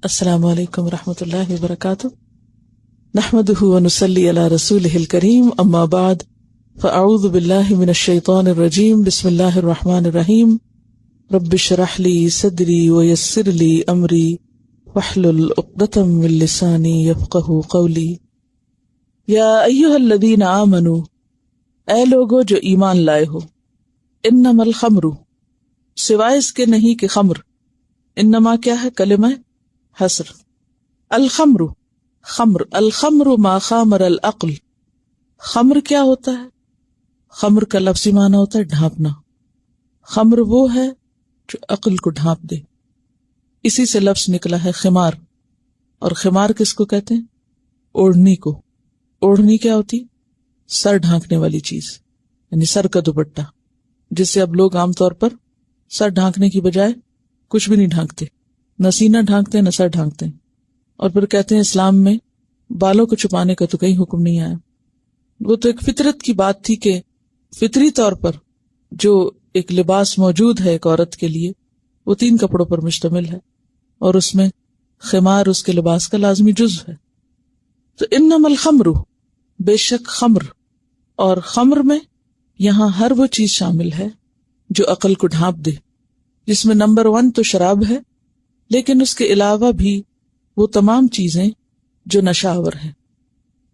السلام علیکم ورحمۃ اللہ وبرکاتہ، نحمده ونصلی علی رسولہ الکریم، اما بعد فاعوذ باللہ من الشیطان الرجیم، بسم اللہ الرحمن الرحیم، رب اشرح لی صدری ویسر لی امری واحلل عقدۃ من لسانی یفقہوا قولی۔ یا ایھا الذین آمنوا، اے لوگو جو ایمان لائے ہو، انما الخمر، سوائے اس کے نہیں کہ خمر، انما کیا ہے؟ کلمہ حصر، الخمر خمر، الخمر ما خامر العقل، خمر کیا ہوتا ہے؟ خمر کا لفظی معنی ہوتا ہے ڈھانپنا، خمر وہ ہے جو عقل کو ڈھانپ دے، اسی سے لفظ نکلا ہے خمار۔ اور خمار کس کو کہتے ہیں؟ اوڑھنی کو۔ اوڑھنی کیا ہوتی؟ سر ڈھانکنے والی چیز، یعنی سر کا دوپٹہ، جس سے اب لوگ عام طور پر سر ڈھانکنے کی بجائے کچھ بھی نہیں ڈھانکتے، نہ سینہ ڈھانکتے نہ سر ڈھانکتے، اور پھر کہتے ہیں اسلام میں بالوں کو چھپانے کا تو کہیں حکم نہیں آیا۔ وہ تو ایک فطرت کی بات تھی کہ فطری طور پر جو ایک لباس موجود ہے ایک عورت کے لیے وہ 3 کپڑوں پر مشتمل ہے، اور اس میں خمار اس کے لباس کا لازمی جزو ہے۔ تو انما الخمر، بے شک خمر، اور خمر میں یہاں ہر وہ چیز شامل ہے جو عقل کو ڈھانپ دے، جس میں نمبر 1 تو شراب ہے، لیکن اس کے علاوہ بھی وہ تمام چیزیں جو نشہ آور ہیں،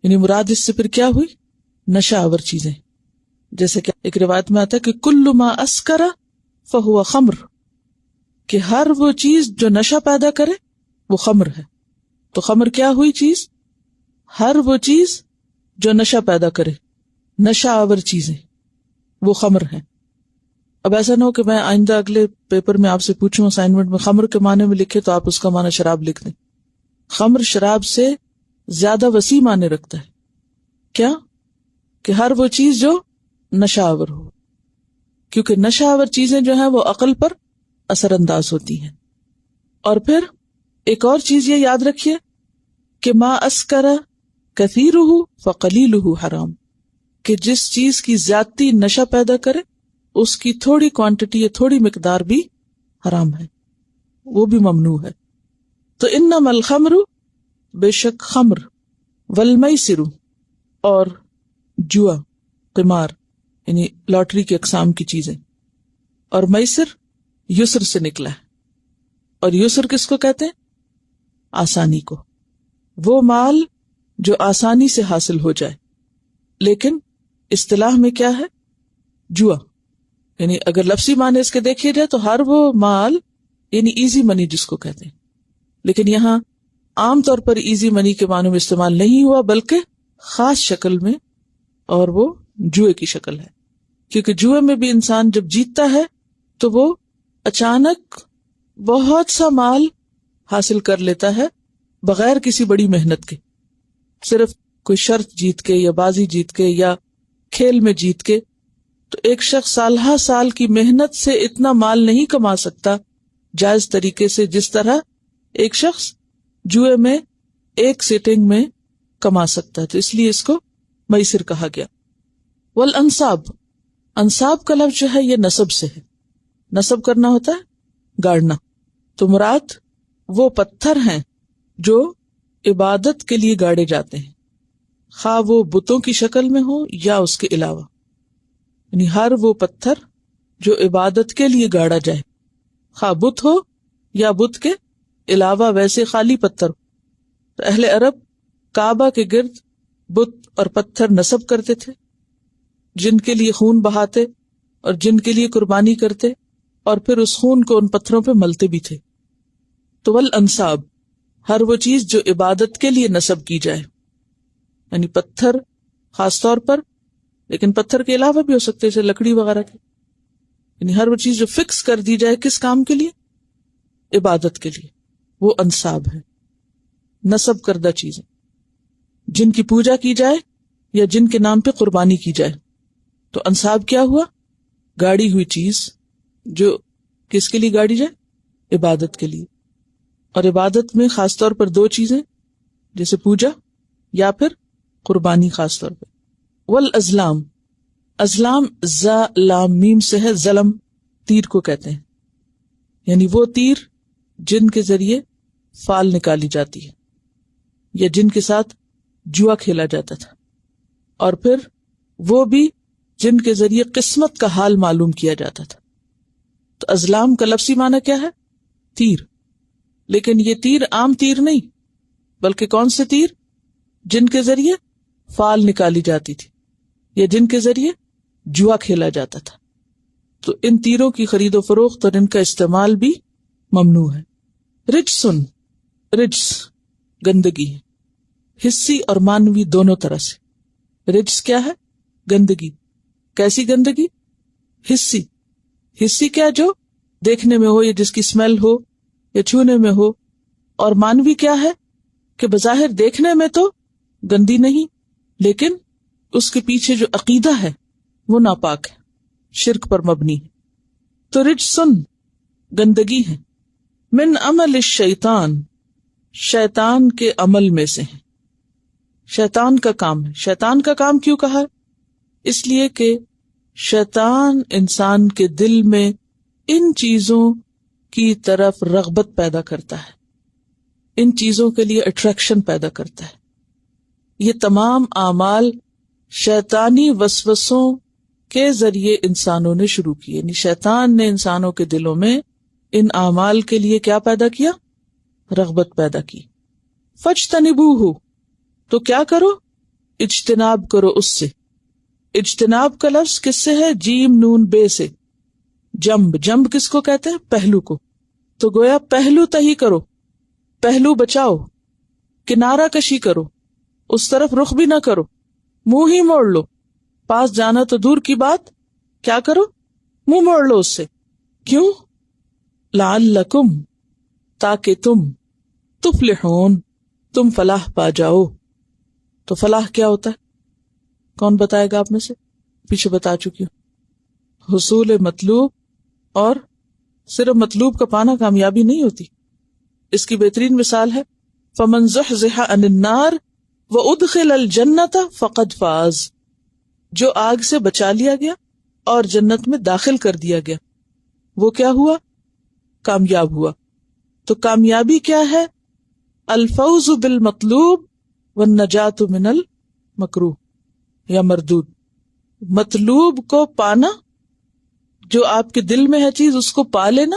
یعنی مراد اس سے پھر کیا ہوئی؟ نشہ آور چیزیں، جیسے کہ ایک روایت میں آتا ہے کہ کل ما اسکر فہو خمر، کہ ہر وہ چیز جو نشہ پیدا کرے وہ خمر ہے۔ تو خمر کیا ہوئی چیز؟ ہر وہ چیز جو نشہ پیدا کرے، نشہ آور چیزیں، وہ خمر ہے۔ اب ایسا نہ ہو کہ میں آئندہ اگلے پیپر میں آپ سے پوچھوں اسائنمنٹ میں خمر کے معنی میں لکھے تو آپ اس کا معنی شراب لکھ دیں۔ خمر شراب سے زیادہ وسیع معنی رکھتا ہے۔ کیا؟ کہ ہر وہ چیز جو نشہ آور ہو، کیونکہ نشہ آور چیزیں جو ہیں وہ عقل پر اثر انداز ہوتی ہیں۔ اور پھر ایک اور چیز یہ یاد رکھیے کہ ما اسکر کثیرہ فقلیلہ حرام، کہ جس چیز کی زیادتی نشہ پیدا کرے اس کی تھوڑی کوانٹٹی یا تھوڑی مقدار بھی حرام ہے، وہ بھی ممنوع ہے۔ تو انما الخمر، بے شک خمر، والمیسر، اور جوا، قمار، یعنی لاٹری کی اقسام کی چیزیں، اور میسر یسر سے نکلا ہے، اور یسر کس کو کہتے ہیں؟ آسانی کو، وہ مال جو آسانی سے حاصل ہو جائے، لیکن اصطلاح میں کیا ہے؟ جوا، یعنی اگر لفظی معنی اس کے دیکھیے جائے تو ہر وہ مال، یعنی ایزی منی جس کو کہتے ہیں، لیکن یہاں عام طور پر ایزی منی کے معنی میں استعمال نہیں ہوا بلکہ خاص شکل میں، اور وہ جوئے کی شکل ہے، کیونکہ جوئے میں بھی انسان جب جیتتا ہے تو وہ اچانک بہت سا مال حاصل کر لیتا ہے بغیر کسی بڑی محنت کے، صرف کوئی شرط جیت کے یا بازی جیت کے یا کھیل میں جیت کے۔ تو ایک شخص سالہ سال کی محنت سے اتنا مال نہیں کما سکتا جائز طریقے سے جس طرح ایک شخص جوئے میں ایک سیٹنگ میں کما سکتا ہے، تو اس لیے اس کو میسر کہا گیا۔ والانصاب، انصاب کا لفظ جو ہے یہ نصب سے ہے، نصب کرنا ہوتا ہے گاڑنا، تو مراد وہ پتھر ہیں جو عبادت کے لیے گاڑے جاتے ہیں، خواہ وہ بتوں کی شکل میں ہو یا اس کے علاوہ، یعنی ہر وہ پتھر جو عبادت کے لیے گاڑا جائے، خواہ بت ہو یا بت کے علاوہ ویسے خالی پتھر ہو۔ تو اہل عرب کعبہ کے گرد بت اور پتھر نصب کرتے تھے، جن کے لیے خون بہاتے اور جن کے لیے قربانی کرتے، اور پھر اس خون کو ان پتھروں پہ ملتے بھی تھے۔ تو والانصاب، ہر وہ چیز جو عبادت کے لیے نصب کی جائے، یعنی پتھر خاص طور پر، لیکن پتھر کے علاوہ بھی ہو سکتے جیسے لکڑی وغیرہ کی، یعنی ہر وہ چیز جو فکس کر دی جائے کس کام کے لیے؟ عبادت کے لیے، وہ انصاب ہے، نصب کردہ چیزیں جن کی پوجا کی جائے یا جن کے نام پہ قربانی کی جائے۔ تو انصاب کیا ہوا؟ گاڑی ہوئی چیز جو کس کے لیے گاڑی جائے؟ عبادت کے لیے، اور عبادت میں خاص طور پر 2 چیزیں، جیسے پوجا یا پھر قربانی خاص طور پہ۔ والازلام، ازلام ز لام میم سے ہے، ظلم تیر کو کہتے ہیں، یعنی وہ تیر جن کے ذریعے فال نکالی جاتی ہے، یا جن کے ساتھ جوا کھیلا جاتا تھا، اور پھر وہ بھی جن کے ذریعے قسمت کا حال معلوم کیا جاتا تھا۔ تو ازلام کا لفظی معنی کیا ہے؟ تیر، لیکن یہ تیر عام تیر نہیں، بلکہ کون سے تیر؟ جن کے ذریعے فال نکالی جاتی تھی یا جن کے ذریعے جوا کھیلا جاتا تھا۔ تو ان تیروں کی خرید و فروخت اور ان کا استعمال بھی ممنوع ہے۔ رجسن، رجس گندگی ہے، حسی اور مانوی دونوں طرح سے۔ رجس کیا ہے؟ گندگی۔ کیسی گندگی؟ حسی۔ حسی کیا؟ جو دیکھنے میں ہو یا جس کی اسمیل ہو یا چھونے میں ہو۔ اور مانوی کیا ہے؟ کہ بظاہر دیکھنے میں تو گندی نہیں، لیکن اس کے پیچھے جو عقیدہ ہے وہ ناپاک ہے، شرک پر مبنی ہے۔ تو رجسن گندگی ہے، من عمل الشیطان، شیطان کے عمل میں سے ہے، شیطان کا کام ہے۔ شیطان کا کام کیوں کہا؟ اس لیے کہ شیطان انسان کے دل میں ان چیزوں کی طرف رغبت پیدا کرتا ہے، ان چیزوں کے لیے اٹریکشن پیدا کرتا ہے۔ یہ تمام اعمال شیطانی وسوسوں کے ذریعے انسانوں نے شروع کیے، یعنی شیطان نے انسانوں کے دلوں میں ان اعمال کے لیے کیا پیدا کیا؟ رغبت پیدا کی۔ فاجتنبوہ، تو کیا کرو؟ اجتناب کرو اس سے۔ اجتناب کا لفظ کس سے ہے؟ جیم نون بے سے۔ جنب، جنب کس کو کہتے ہیں؟ پہلو کو۔ تو گویا پہلو تہی کرو، پہلو بچاؤ، کنارہ کشی کرو، اس طرف رخ بھی نہ کرو، منہ ہی موڑ لو۔ پاس جانا تو دور کی بات، کیا کرو؟ منہ موڑ لو اس سے۔ کیوں؟ لعلکم، تاکہ تم، تفلحون، تم فلاح پا جاؤ۔ تو فلاح کیا ہوتا ہے؟ کون بتائے گا آپ میں سے؟ پیچھے بتا چکی ہوں۔ حصول مطلوب، اور صرف مطلوب کا پانا کامیابی نہیں ہوتی۔ اس کی بہترین مثال ہے فمن زحزح عن النار وادخل الجنۃ فقد فاز، جو آگ سے بچا لیا گیا اور جنت میں داخل کر دیا گیا، وہ کیا ہوا؟ کامیاب ہوا۔ تو کامیابی کیا ہے؟ الفوز بالمطلوب والنجاۃ من المکروہ یا مردود۔ مطلوب کو پانا، جو آپ کے دل میں ہے چیز اس کو پا لینا،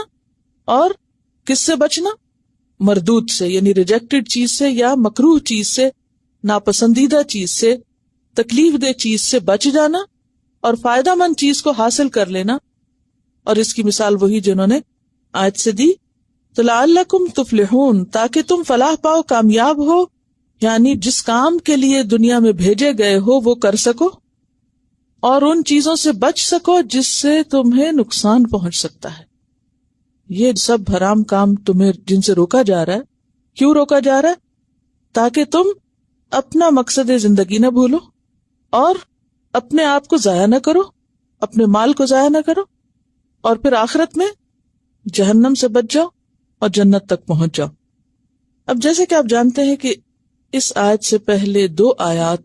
اور کس سے بچنا؟ مردود سے، یعنی ریجیکٹڈ چیز سے یا مکروہ چیز سے، ناپسندیدہ چیز سے، تکلیف دہ چیز سے بچ جانا اور فائدہ مند چیز کو حاصل کر لینا۔ اور اس کی مثال وہی جنہوں نے آیت سے دی۔ تو لعلکم تفلحون، تاکہ تم فلاح پاؤ، کامیاب ہو، یعنی جس کام کے لیے دنیا میں بھیجے گئے ہو وہ کر سکو، اور ان چیزوں سے بچ سکو جس سے تمہیں نقصان پہنچ سکتا ہے۔ یہ سب حرام کام تمہیں جن سے روکا جا رہا ہے، کیوں روکا جا رہا ہے؟ تاکہ تم اپنا مقصد زندگی نہ بھولو اور اپنے آپ کو ضائع نہ کرو، اپنے مال کو ضائع نہ کرو، اور پھر آخرت میں جہنم سے بچ جاؤ اور جنت تک پہنچ جاؤ۔ اب جیسے کہ آپ جانتے ہیں کہ اس آیت سے پہلے 2 آیات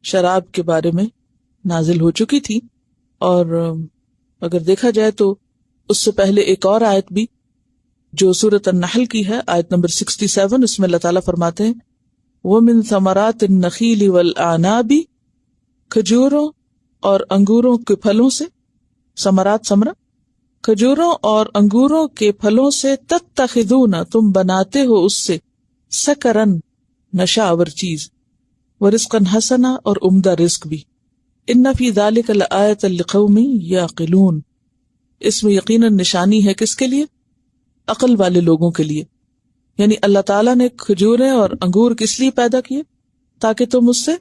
شراب کے بارے میں نازل ہو چکی تھی، اور اگر دیکھا جائے تو اس سے پہلے ایک اور آیت بھی جو سورۃ النحل کی ہے، آیت نمبر 67، اس میں اللہ تعالیٰ فرماتے ہیں وَمِن ثَمَرَاتِ النَّخِيلِ وَالْأَعْنَابِ، کھجوروں اور انگوروں کے پھلوں سے، ثمرات ثمرہ، کھجوروں اور انگوروں کے پھلوں سے، تتخذون، تم بناتے ہو اس سے، سکرن، نشہ آور چیز، ورزقن حسنا، اور عمدہ رزق بھی، ان فی ذلک لآیۃ لقوم یعقلون، اس میں یقیناً نشانی ہے کس کے لیے؟ عقل والے لوگوں کے لیے۔ یعنی اللہ تعالیٰ نے کھجوریں اور انگور کس لیے پیدا کیے؟ تاکہ تم اس سے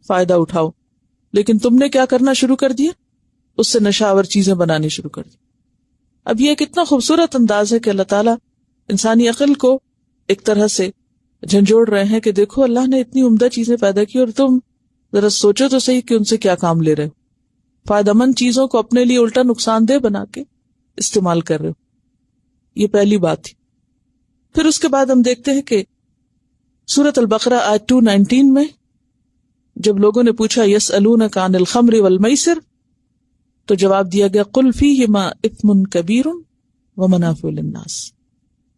فائدہ اٹھاؤ، لیکن تم نے کیا کرنا شروع کر دیا؟ اس سے نشہ آور چیزیں بنانی شروع کر دی۔ اب یہ کتنا خوبصورت انداز ہے کہ اللہ تعالیٰ انسانی عقل کو ایک طرح سے جھنجھوڑ رہے ہیں کہ دیکھو اللہ نے اتنی عمدہ چیزیں پیدا کی اور تم ذرا سوچو تو صحیح کہ ان سے کیا کام لے رہے ہو، فائدہ مند چیزوں کو اپنے لیے الٹا نقصان دہ بنا کے استعمال کر رہے ہو۔ یہ پہلی بات تھی۔ پھر اس کے بعد ہم دیکھتے ہیں کہ سورۃ البقرہ آیت 219 میں جب لوگوں نے پوچھا یسألونک عن الخمر والمیسر، تو جواب دیا گیا قل فیہما اثم کبیر ومنافع للناس،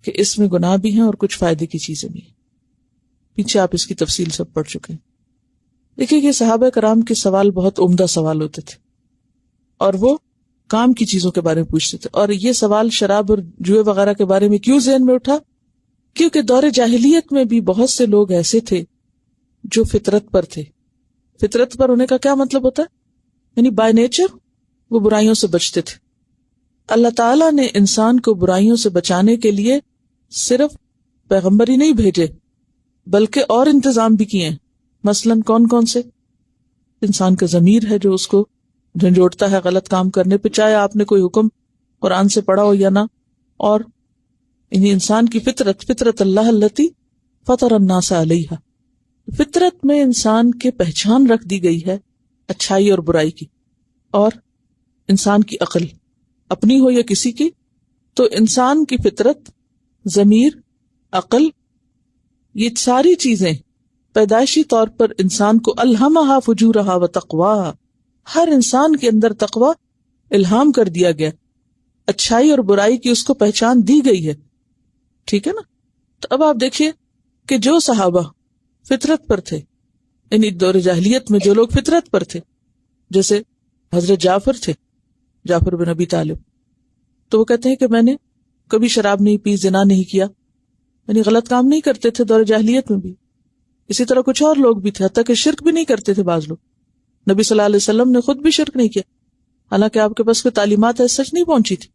کہ اس میں گناہ بھی ہیں اور کچھ فائدے کی چیزیں بھی ہیں. پیچھے آپ اس کی تفصیل سب پڑھ چکے ہیں. دیکھیے کہ صحابہ کرام کے سوال بہت عمدہ سوال ہوتے تھے اور وہ کام کی چیزوں کے بارے میں پوچھتے تھے. اور یہ سوال شراب اور جوئے وغیرہ کے بارے میں کیوں ذہن میں اٹھا؟ کیونکہ دور جاہلیت میں بھی بہت سے لوگ ایسے تھے جو فطرت پر تھے. فطرت پر ہونے کا کیا مطلب ہوتا ہے؟ یعنی بائی نیچر وہ برائیوں سے بچتے تھے. اللہ تعالیٰ نے انسان کو برائیوں سے بچانے کے لیے صرف پیغمبر ہی نہیں بھیجے بلکہ اور انتظام بھی کیے ہیں. مثلاً کون کون سے؟ انسان کا ضمیر ہے جو اس کو جھنجھوڑتا ہے غلط کام کرنے پہ، چاہے آپ نے کوئی حکم قرآن سے پڑھا ہو یا نہ. اور انسان کی فطرت اللہ التی فطر الناس علیہا، فطرت میں انسان کے پہچان رکھ دی گئی ہے اچھائی اور برائی کی. اور انسان کی عقل اپنی ہو یا کسی کی، تو انسان کی فطرت، ضمیر، عقل، یہ ساری چیزیں پیدائشی طور پر انسان کو الہمہا فجورہا و تقواہا، ہر انسان کے اندر تقوی الہام کر دیا گیا، اچھائی اور برائی کی اس کو پہچان دی گئی ہے. ٹھیک ہے نا؟ تو اب آپ دیکھیے کہ جو صحابہ فطرت پر تھے، یعنی دور جاہلیت میں جو لوگ فطرت پر تھے، جیسے حضرت جعفر تھے، جعفر بن ابی طالب، تو وہ کہتے ہیں کہ میں نے کبھی شراب نہیں پی، زنا نہیں کیا، یعنی غلط کام نہیں کرتے تھے دور جاہلیت میں بھی. اسی طرح کچھ اور لوگ بھی تھے، حتیٰ کہ شرک بھی نہیں کرتے تھے بعض لوگ. نبی صلی اللہ علیہ وسلم نے خود بھی شرک نہیں کیا، حالانکہ آپ کے پاس کوئی تعلیمات ایسا سچ نہیں پہنچی تھی.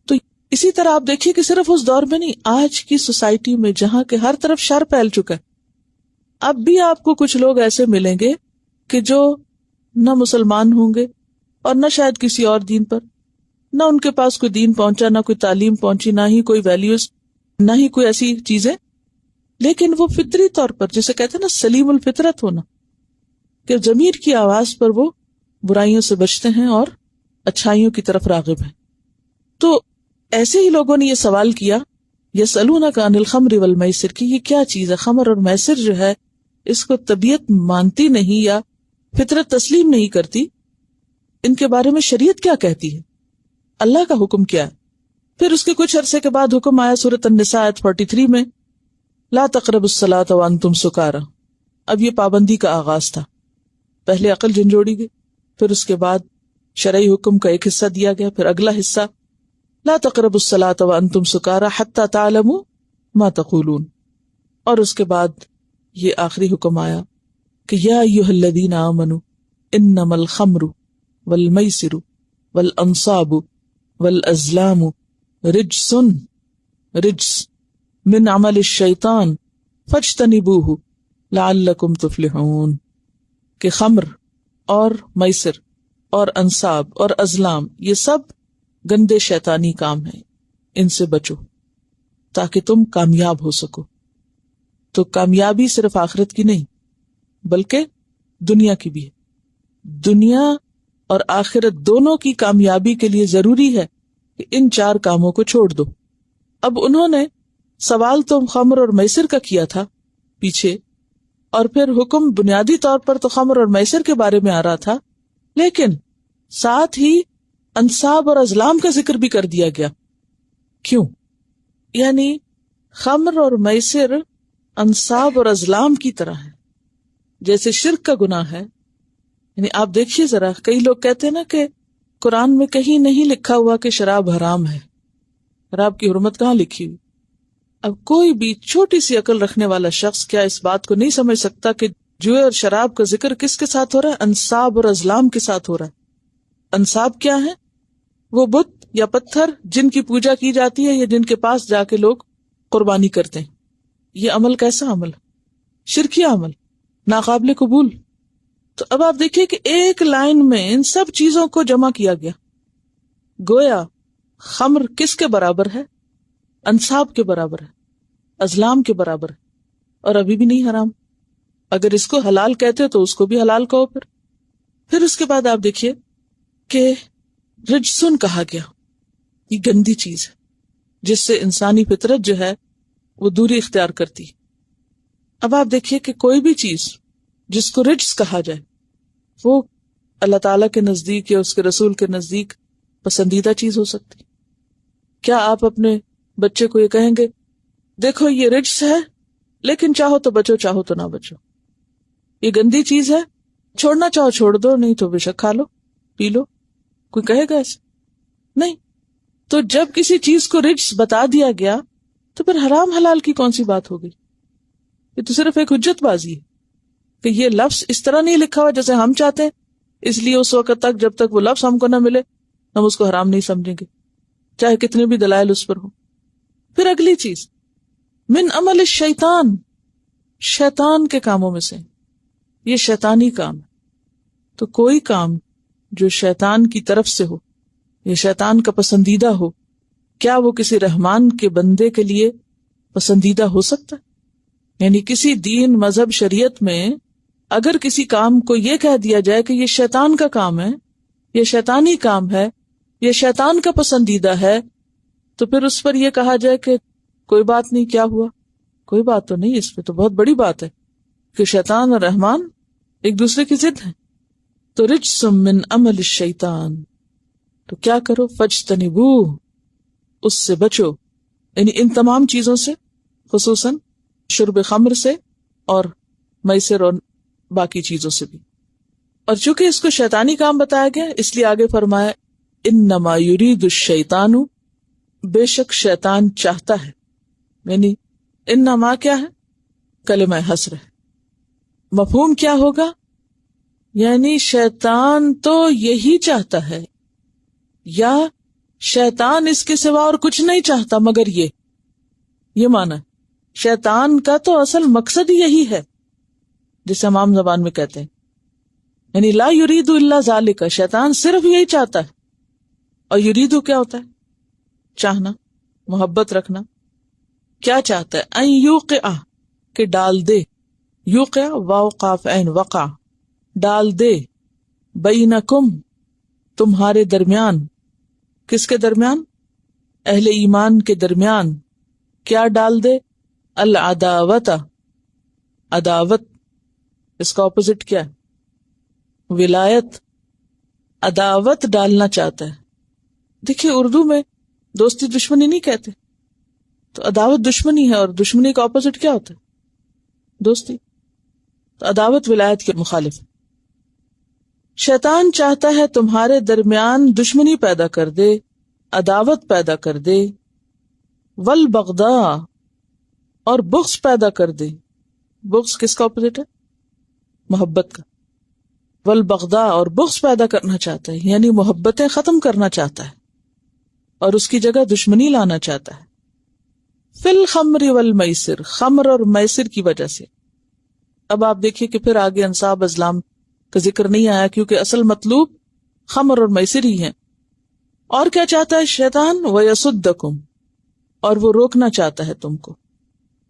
تو اسی طرح آپ دیکھیے کہ صرف اس دور میں نہیں، آج کی سوسائٹی میں جہاں کہ ہر طرف شر پھیل چکا ہے، اب بھی آپ کو کچھ لوگ ایسے ملیں گے کہ جو نہ مسلمان ہوں گے اور نہ شاید کسی اور دین پر، نہ ان کے پاس کوئی دین پہنچا، نہ کوئی تعلیم پہنچی، نہ ہی کوئی ویلیوز، نہ ہی کوئی ایسی چیزیں، لیکن وہ فطری طور پر، جسے کہتے ہیں نا سلیم الفطرت ہونا، کہ ضمیر کی آواز پر وہ برائیوں سے بچتے ہیں اور اچھائیوں کی طرف راغب ہیں. تو ایسے ہی لوگوں نے یہ سوال کیا، یسألونک عن الخمر والمیسر، کہ یہ کیا چیز ہے؟ خمر اور میسر جو ہے اس کو طبیعت مانتی نہیں یا فطرت تسلیم نہیں کرتی، ان کے بارے میں شریعت کیا کہتی ہے، اللہ کا حکم کیا ہے؟ پھر اس کے کچھ عرصے کے بعد حکم آیا سورۃ النساء آیت 43 میں، لا تقربوا الصلاۃ وانتم سکارى. اب یہ پابندی کا آغاز تھا. پہلے عقل جھنجھوڑی گئی، پھر اس کے بعد شرعی حکم کا ایک حصہ دیا گیا، پھر اگلا حصہ لا تقربوا الصلاۃ وانتم سکارى حتى تعلموا ما تقولون. اور اس کے بعد یہ آخری حکم آیا کہ یا ایھا الذین آمنوا انما الخمر والمیسر والانصاب والازلام رجس من عمل الشیطان فاجتنبوہ لعلکم تفلحون. کہ خمر اور میسر اور انصاب اور ازلام یہ سب گندے شیطانی کام ہیں، ان سے بچو تاکہ تم کامیاب ہو سکو. تو کامیابی صرف آخرت کی نہیں بلکہ دنیا کی بھی ہے. دنیا اور آخرت دونوں کی کامیابی کے لیے ضروری ہے کہ ان 4 کاموں کو چھوڑ دو. اب انہوں نے سوال تو خمر اور میسر کا کیا تھا پیچھے، اور پھر حکم بنیادی طور پر تو خمر اور میسر کے بارے میں آ رہا تھا، لیکن ساتھ ہی انصاب اور ازلام کا ذکر بھی کر دیا گیا. کیوں؟ یعنی خمر اور میسر انصاب اور ازلام کی طرح ہے، جیسے شرک کا گناہ ہے. یعنی آپ دیکھیے ذرا، کئی لوگ کہتے ہیں نا کہ قرآن میں کہیں نہیں لکھا ہوا کہ شراب حرام ہے، شراب کی حرمت کہاں لکھی ہوئی؟ اب کوئی بھی چھوٹی سی عقل رکھنے والا شخص کیا اس بات کو نہیں سمجھ سکتا کہ جوئے اور شراب کا ذکر کس کے ساتھ ہو رہا ہے؟ انصاب اور ازلام کے ساتھ ہو رہا ہے. انصاب کیا ہے؟ وہ بت یا پتھر جن کی پوجا کی جاتی ہے یا جن کے پاس جا کے لوگ قربانی کرتے ہیں. یہ عمل کیسا عمل؟ شرکی عمل، ناقابل قبول. تو اب آپ دیکھیے کہ ایک لائن میں ان سب چیزوں کو جمع کیا گیا. گویا خمر کس کے برابر ہے؟ انصاب کے برابر ہے، ازلام کے برابر ہے، اور ابھی بھی نہیں حرام. اگر اس کو حلال کہتے تو اس کو بھی حلال کہو. پھر اس کے بعد آپ دیکھیے کہ رجسن کہا گیا، یہ گندی چیز ہے جس سے انسانی فطرت جو ہے وہ دوری اختیار کرتی. اب آپ دیکھیے کہ کوئی بھی چیز جس کو رجس کہا جائے وہ اللہ تعالیٰ کے نزدیک یا اس کے رسول کے نزدیک پسندیدہ چیز ہو سکتی. کیا آپ اپنے بچے کو یہ کہیں گے دیکھو یہ رجس ہے لیکن چاہو تو بچو چاہو تو نہ بچو، یہ گندی چیز ہے، چھوڑنا چاہو چھوڑ دو، نہیں تو بے شک کھا لو پی لو، کوئی کہے گا ایسے؟ نہیں۔ تو جب کسی چیز کو رجس بتا دیا گیا تو پھر حرام حلال کی کون سی بات ہوگی؟ یہ تو صرف ایک حجت بازی ہے کہ یہ لفظ اس طرح نہیں لکھا ہوا جیسے ہم چاہتے ہیں، اس لیے اس وقت تک جب تک وہ لفظ ہم کو نہ ملے ہم اس کو حرام نہیں سمجھیں گے، چاہے کتنے بھی دلائل اس پر ہوں۔ پھر اگلی چیز من عمل الشیطان، شیطان کے کاموں میں سے، یہ شیطانی کام ہے۔ تو کوئی کام جو شیطان کی طرف سے ہو یا شیطان کا پسندیدہ ہو، کیا وہ کسی رحمان کے بندے کے لیے پسندیدہ ہو سکتا ہے؟ یعنی کسی دین، مذہب، شریعت میں اگر کسی کام کو یہ کہہ دیا جائے کہ یہ شیطان کا کام ہے، یہ شیطانی کام ہے، یہ شیطان کا پسندیدہ ہے، تو پھر اس پر یہ کہا جائے کہ کوئی بات نہیں، کیا ہوا؟ کوئی بات تو نہیں، اس پہ تو بہت بڑی بات ہے کہ شیطان اور رحمان ایک دوسرے کی ضد ہیں۔ تو رجس من عمل الشیطان، تو کیا کرو؟ فاجتنبوہ، اس سے بچو، یعنی ان تمام چیزوں سے، خصوصاً شرب خمر سے اور میسر اور باقی چیزوں سے بھی۔ اور چونکہ اس کو شیطانی کام بتایا گیا اس لیے آگے فرمایا انما یرید الشیطان، بے شک شیطان چاہتا ہے، یعنی انما کیا ہے؟ کلمہ حصر ہے۔ مفہوم کیا ہوگا؟ یعنی شیطان تو یہی چاہتا ہے، یا شیطان اس کے سوا اور کچھ نہیں چاہتا مگر یہ معنی ہے۔ شیطان کا تو اصل مقصد ہی یہی ہے، جسے ہم عام زبان میں کہتے ہیں، یعنی لا یرید الا ذالک، شیطان صرف یہی چاہتا ہے۔ اور یریدو کیا ہوتا ہے؟ چاہنا، محبت رکھنا۔ کیا چاہتا ہے؟ ان یوقع، کہ ڈال دے، یوقع واو قاف عین وقع، ڈال دے، بینکم، تمہارے درمیان، کس کے درمیان؟ اہل ایمان کے درمیان۔ کیا ڈال دے؟ العداوت، عداوت، اس کا اپوزٹ کیا ہے؟ ولایت۔ عداوت ڈالنا چاہتا ہے۔ دیکھیے اردو میں دوستی دشمنی نہیں کہتے، تو عداوت دشمنی ہے، اور دشمنی کا اپوزٹ کیا ہوتا ہے؟ دوستی۔ تو عداوت ولایت کے مخالف ہے۔ شیطان چاہتا ہے تمہارے درمیان دشمنی پیدا کر دے، عداوت پیدا کر دے، والبغضاء، اور بغض پیدا کر دے۔ بغض کس کا اپوزٹ ہے؟ محبت کا۔ والبغضاء، اور بغض پیدا کرنا چاہتا ہے، یعنی محبتیں ختم کرنا چاہتا ہے اور اس کی جگہ دشمنی لانا چاہتا ہے۔ فی الخمر والمیسر، خمر اور میسر کی وجہ سے۔ اب آپ دیکھیے کہ پھر آگے انصاب ازلام کا ذکر نہیں آیا، کیونکہ اصل مطلوب خمر اور میسر ہی ہیں۔ اور کیا چاہتا ہے شیطان؟ وَيَصُدَّكُمْ، اور وہ روکنا چاہتا ہے تم کو،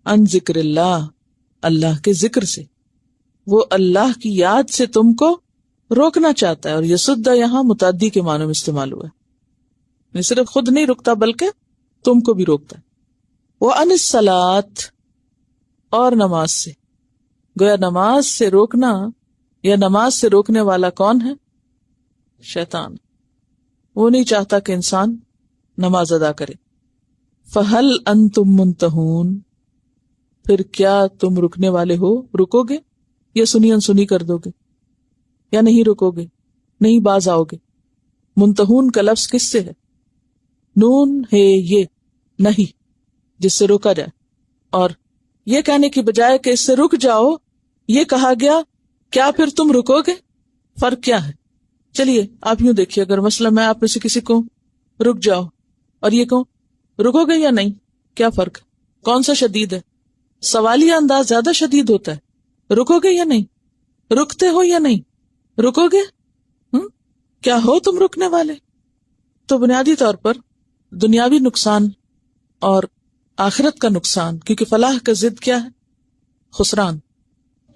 عن ذکر اللہ، اللہ کے ذکر سے، وہ اللہ کی یاد سے تم کو روکنا چاہتا ہے۔ اور یسدہ یہاں متعدی کے معنوں میں استعمال ہوا ہے، صرف خود نہیں رکتا بلکہ تم کو بھی روکتا ہے۔ وَعَنِ الصَّلَاةِ، اور نماز سے، گویا نماز سے روکنا یا نماز سے روکنے والا کون ہے؟ شیطان۔ وہ نہیں چاہتا کہ انسان نماز ادا کرے۔ فَهَلْ أَنْتُمْ مُنْتَهُونَ، پھر کیا تم رکنے والے ہو؟ رکو گے یا سنی انسنی کر دو گے، یا نہیں رکو گے، نہیں باز آؤ گے؟ منتہون کا لفظ کس سے ہے؟ نون ہے یہ نہیں، جس سے روکا جائے، اور یہ کہنے کی بجائے کہ اس سے رک جاؤ یہ کہا گیا کیا پھر تم رکو گے؟ فرق کیا ہے؟ چلیے آپ یوں دیکھیے، اگر مثلا میں آپ میں سے کسی کو رک جاؤ اور یہ کہوں رکو گے یا نہیں، کیا فرق؟ کون سا شدید ہے؟ سوالیہ انداز زیادہ شدید ہوتا ہے، رکو گے یا نہیں، رکتے ہو یا نہیں، رکو گے؟ کیا ہو تم رکنے والے؟ تو بنیادی طور پر دنیاوی نقصان اور آخرت کا نقصان، کیونکہ فلاح کا ضد کیا ہے؟ خسران۔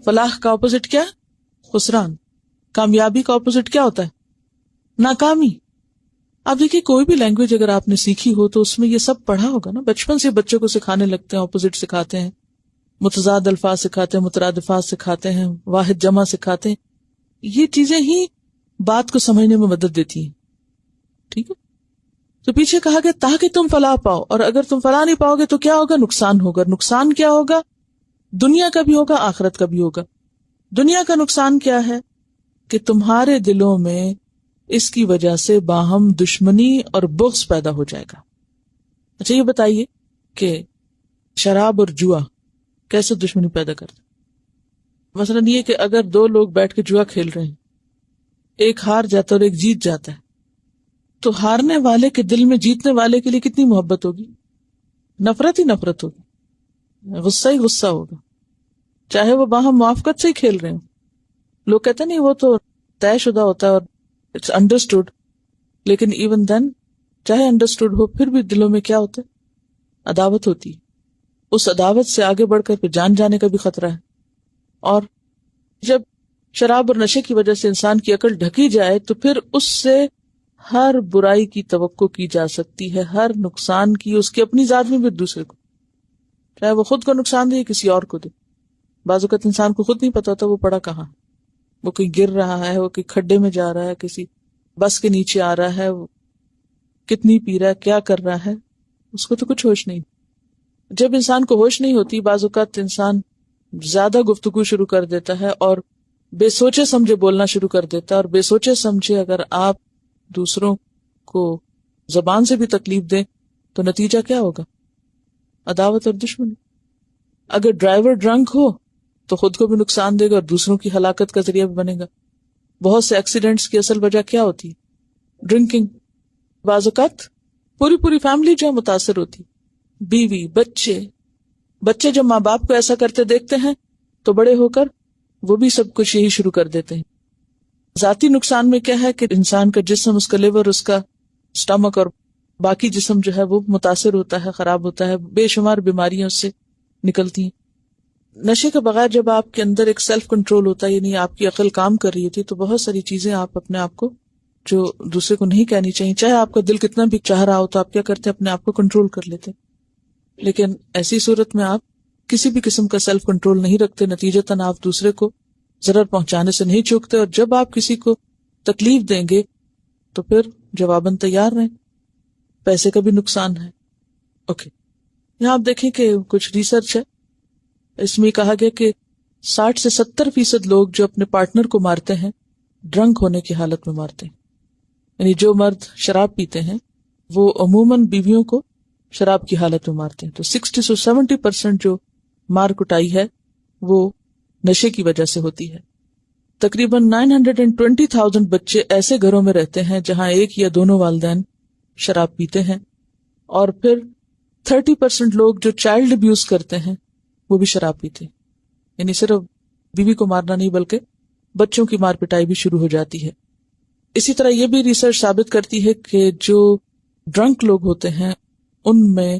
فلاح کا اپوزٹ کیا ہے؟ خسران۔ کامیابی کا اپوزٹ کیا ہوتا ہے؟ ناکامی۔ آپ دیکھیے کوئی بھی لینگویج اگر آپ نے سیکھی ہو تو اس میں یہ سب پڑھا ہوگا نا، بچپن سے بچوں کو سکھانے لگتے ہیں، اپوزٹ سکھاتے ہیں، متضاد الفاظ سکھاتے ہیں، مترادفات سکھاتے ہیں، واحد جمع سکھاتے ہیں۔ یہ چیزیں ہی بات کو سمجھنے میں مدد دیتی ہیں، ٹھیک ہے؟ تو پیچھے کہا گیا تاکہ تم فلاح پاؤ، اور اگر تم فلاح نہیں پاؤ گے تو کیا ہوگا؟ نقصان ہوگا۔ نقصان کیا ہوگا؟ دنیا کا بھی ہوگا، آخرت کا بھی ہوگا۔ دنیا کا نقصان کیا ہے؟ کہ تمہارے دلوں میں اس کی وجہ سے باہم دشمنی اور بغض پیدا ہو جائے گا۔ اچھا یہ بتائیے کہ شراب اور جوا کیسے دشمنی پیدا کرتا؟ مثلا یہ کہ اگر دو لوگ بیٹھ کے جوا کھیل رہے ہیں، ایک ہار جاتا ہے اور ایک جیت جاتا ہے، تو ہارنے والے کے دل میں جیتنے والے کے لیے کتنی محبت ہوگی؟ نفرت ہی نفرت ہوگی، غصہ ہی غصہ ہوگا، چاہے وہ باہم موافقت سے ہی کھیل رہے ہوں۔ لوگ کہتے ہیں نہیں وہ تو طے شدہ ہوتا ہے اور اٹس انڈرسٹوڈ، لیکن ایون دین چاہے انڈرسٹوڈ ہو پھر بھی دلوں میں کیا ہوتا ہے؟ عداوت ہوتی ہے۔ اس عداوت سے آگے بڑھ کر پھر جان جانے کا بھی خطرہ ہے۔ اور جب شراب اور نشے کی وجہ سے انسان کی عقل ڈھکی جائے تو پھر اس سے ہر برائی کی توقع کی جا سکتی ہے، ہر نقصان کی، اس کی اپنی ذات میں بھی دوسرے کو، چاہے وہ خود کو نقصان دے کسی اور کو دے۔ بعض اوقات انسان کو خود نہیں پتا ہوتا وہ پڑا کہاں، وہ کہیں گر رہا ہے، وہ کہیں کھڈے میں جا رہا ہے، کسی بس کے نیچے آ رہا ہے، وہ کتنی پی رہا ہے، کیا کر رہا ہے، اس کو تو کچھ ہوش نہیں۔ جب انسان کو ہوش نہیں ہوتی بعض اوقات انسان زیادہ گفتگو شروع کر دیتا ہے اور بے سوچے سمجھے بولنا شروع کر دیتا ہے، اور بے سوچے سمجھے اگر آپ دوسروں کو زبان سے بھی تکلیف دیں تو نتیجہ کیا ہوگا؟ عداوت اور دشمنی۔ اگر ڈرائیور ڈرنک ہو تو خود کو بھی نقصان دے گا اور دوسروں کی ہلاکت کا ذریعہ بھی بنے گا۔ بہت سے ایکسیڈنٹس کی اصل وجہ کیا ہوتی؟ ڈرنکنگ۔ بعض اوقات پوری فیملی جو متاثر ہوتی، بیوی، بچے جب ماں باپ کو ایسا کرتے دیکھتے ہیں تو بڑے ہو کر وہ بھی سب کچھ یہی شروع کر دیتے ہیں۔ ذاتی نقصان میں کیا ہے کہ انسان کا جسم، اس کا لیور، اس کا سٹمک اور باقی جسم جو ہے وہ متاثر ہوتا ہے، خراب ہوتا ہے، بے شمار بیماریاں اس سے نکلتی ہیں۔ نشے کے بغیر جب آپ کے اندر ایک سیلف کنٹرول ہوتا ہے، یعنی آپ کی عقل کام کر رہی ہوتی ہے، تو بہت ساری چیزیں آپ اپنے آپ کو جو دوسرے کو نہیں کہنی چاہیے، چاہے آپ کا دل کتنا بھی چاہ رہا ہو تو آپ کیا کرتے ہیں؟ اپنے آپ کو کنٹرول کر لیتے۔ لیکن ایسی صورت میں آپ کسی بھی قسم کا سیلف کنٹرول نہیں رکھتے، نتیجتاً آپ دوسرے کو ضرر پہنچانے سے نہیں چوکتے، اور جب آپ کسی کو تکلیف دیں گے تو پھر جواباً تیار رہیں، پیسے کا بھی نقصان ہے۔ اوکے، یہاں آپ دیکھیں کہ کچھ ریسرچ ہے، اس میں کہا گیا کہ 60 سے 70% لوگ جو اپنے پارٹنر کو مارتے ہیں ڈرنک ہونے کی حالت میں مارتے ہیں۔ یعنی جو مرد شراب پیتے ہیں وہ عموماً بیویوں کو شراب کی حالت میں مارتے ہیں۔ تو 60 سے 70% جو مار کٹائی ہے وہ نشے کی وجہ سے ہوتی ہے۔ تقریباً 920,000 بچے ایسے گھروں میں رہتے ہیں جہاں ایک یا دونوں والدین شراب پیتے ہیں، اور پھر 30% لوگ جو چائلڈ ابیوز کرتے ہیں وہ بھی شراب پیتے ہیں۔ یعنی صرف بیوی کو مارنا نہیں بلکہ بچوں کی مار پٹائی بھی شروع ہو جاتی ہے۔ اسی طرح یہ بھی ریسرچ ثابت کرتی ہے کہ جو ڈرنک لوگ ہوتے ہیں ان میں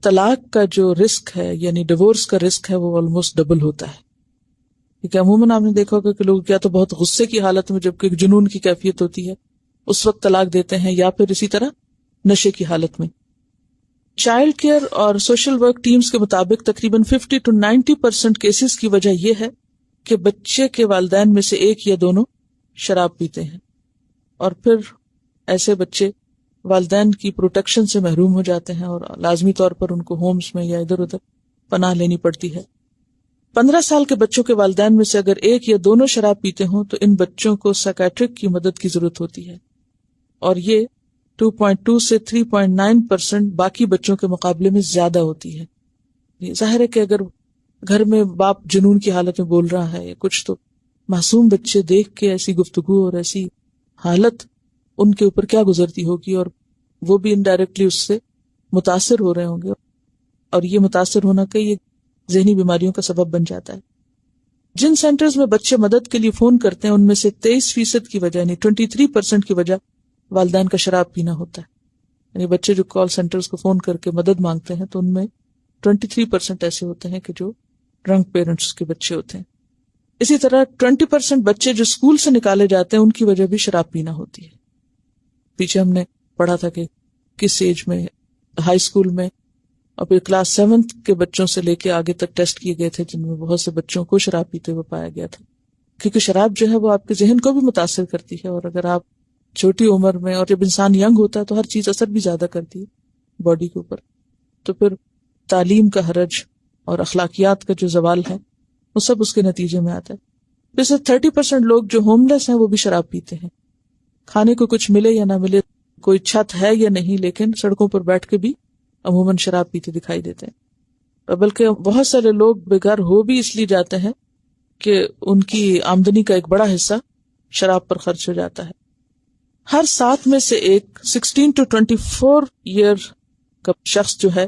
طلاق کا جو رسک ہے، یعنی ڈیورس کا رسک ہے، وہ آلموسٹ ڈبل ہوتا ہے۔ کیونکہ عموماً آپ نے دیکھا ہوگا کہ لوگ یا تو بہت غصے کی حالت میں جبکہ ایک جنون کی کیفیت ہوتی ہے اس وقت طلاق دیتے ہیں، یا پھر اسی طرح نشے کی حالت میں۔ چائلڈ کیئر اور سوشل ورک ٹیمز کے مطابق تقریباً 50 to 90% کیسز کی وجہ یہ ہے کہ بچے کے والدین میں سے ایک یا دونوں شراب پیتے ہیں، اور پھر ایسے بچے والدین کی پروٹیکشن سے محروم ہو جاتے ہیں اور لازمی طور پر ان کو ہومز میں یا ادھر ادھر پناہ لینی پڑتی ہے۔ 15 سال کے بچوں کے والدین میں سے اگر ایک یا دونوں شراب پیتے ہوں تو ان بچوں کو سائیکیٹرک کی مدد کی ضرورت ہوتی ہے، اور یہ 2.2 سے 3.9% باقی بچوں کے مقابلے میں زیادہ ہوتی ہے۔ ظاہر ہے کہ اگر گھر میں باپ جنون کی حالت میں بول رہا ہے یا کچھ، تو معصوم بچے دیکھ کے ایسی گفتگو اور ایسی حالت ان کے اوپر کیا گزرتی ہوگی، اور وہ بھی انڈائریکٹلی اس سے متاثر ہو رہے ہوں گے، اور یہ متاثر ہونا کئی ذہنی بیماریوں کا سبب بن جاتا ہے۔ جن سینٹرز میں بچے مدد کے لیے فون کرتے ہیں ان میں سے 23% کی وجہ، یعنی 23% کی وجہ والدین کا شراب پینا ہوتا ہے۔ یعنی بچے جو کال سینٹرز کو فون کر کے مدد مانگتے ہیں تو ان میں 23% ایسے ہوتے ہیں کہ جو ڈرنک پیرنٹس کے بچے ہوتے ہیں۔ اسی طرح 20% بچے جو اسکول سے نکالے جاتے ہیں ان کی وجہ بھی شراب پینا ہوتی ہے۔ پیچھے ہم نے پڑھا تھا کہ کس ایج میں، ہائی اسکول میں، اور پھر کلاس 7 کے بچوں سے لے کے آگے تک ٹیسٹ کیے گئے تھے جن میں بہت سے بچوں کو شراب پیتے ہوئے پایا گیا تھا، کیونکہ شراب جو ہے وہ آپ کے ذہن کو بھی متاثر کرتی ہے، اور اگر آپ چھوٹی عمر میں، اور جب انسان ینگ ہوتا ہے تو ہر چیز اثر بھی زیادہ کرتی ہے باڈی کے اوپر. تو پھر تعلیم کا حرج اور اخلاقیات کا جو زوال ہے وہ سب اس کے نتیجے میں آتا ہے. جیسے 30% لوگ جو ہوم لیس ہیں وہ بھی شراب پیتے ہیں. کھانے کو کچھ ملے یا نہ ملے، کوئی چھت ہے یا نہیں، لیکن سڑکوں پر بیٹھ کے بھی عموماً شراب پیتے دکھائی دیتے ہیں. بلکہ بہت سارے لوگ بے گھر ہو بھی اس لیے جاتے ہیں کہ ان کی آمدنی کا ایک بڑا حصہ شراب پر خرچ ہو جاتا ہے. ہر 7 میں سے ایک 16 to 24 ایئر کا شخص جو ہے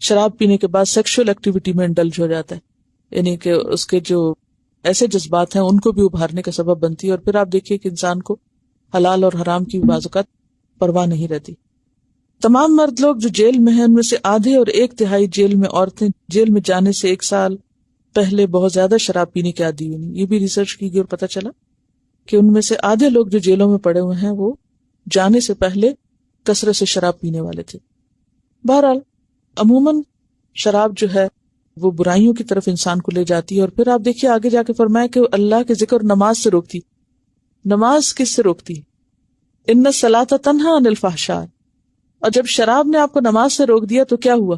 شراب پینے کے بعد سیکشل ایکٹیویٹی میں انڈلج ہو جاتا ہے، یعنی کہ اس کے جو ایسے جذبات ہیں ان کو بھی ابھارنے کا سبب بنتی ہے. اور پھر آپ دیکھیے کہ انسان کو حلال اور حرام کی بعض اوقات پرواہ نہیں رہتی. تمام مرد لوگ جو جیل میں ہیں ان میں سے آدھے اور 1/3 جیل میں عورتیں جیل میں جانے سے 1 سال پہلے بہت زیادہ شراب پینے کے عادی ہوئی. یہ بھی ریسرچ کی گئی اور پتہ چلا کہ ان میں سے آدھے لوگ جو جیلوں میں پڑے ہوئے ہیں وہ جانے سے پہلے کثرت سے شراب پینے والے تھے. بہرحال عموماً شراب جو ہے وہ برائیوں کی طرف انسان کو لے جاتی ہے. اور پھر آپ دیکھیے آگے جا کے فرمایا کہ اللہ کے ذکر اور نماز سے روکتی. نماز کس سے روکتی؟ ان الصلاۃ تنہی عن الفحشاء. اور جب شراب نے آپ کو نماز سے روک دیا تو کیا ہوا؟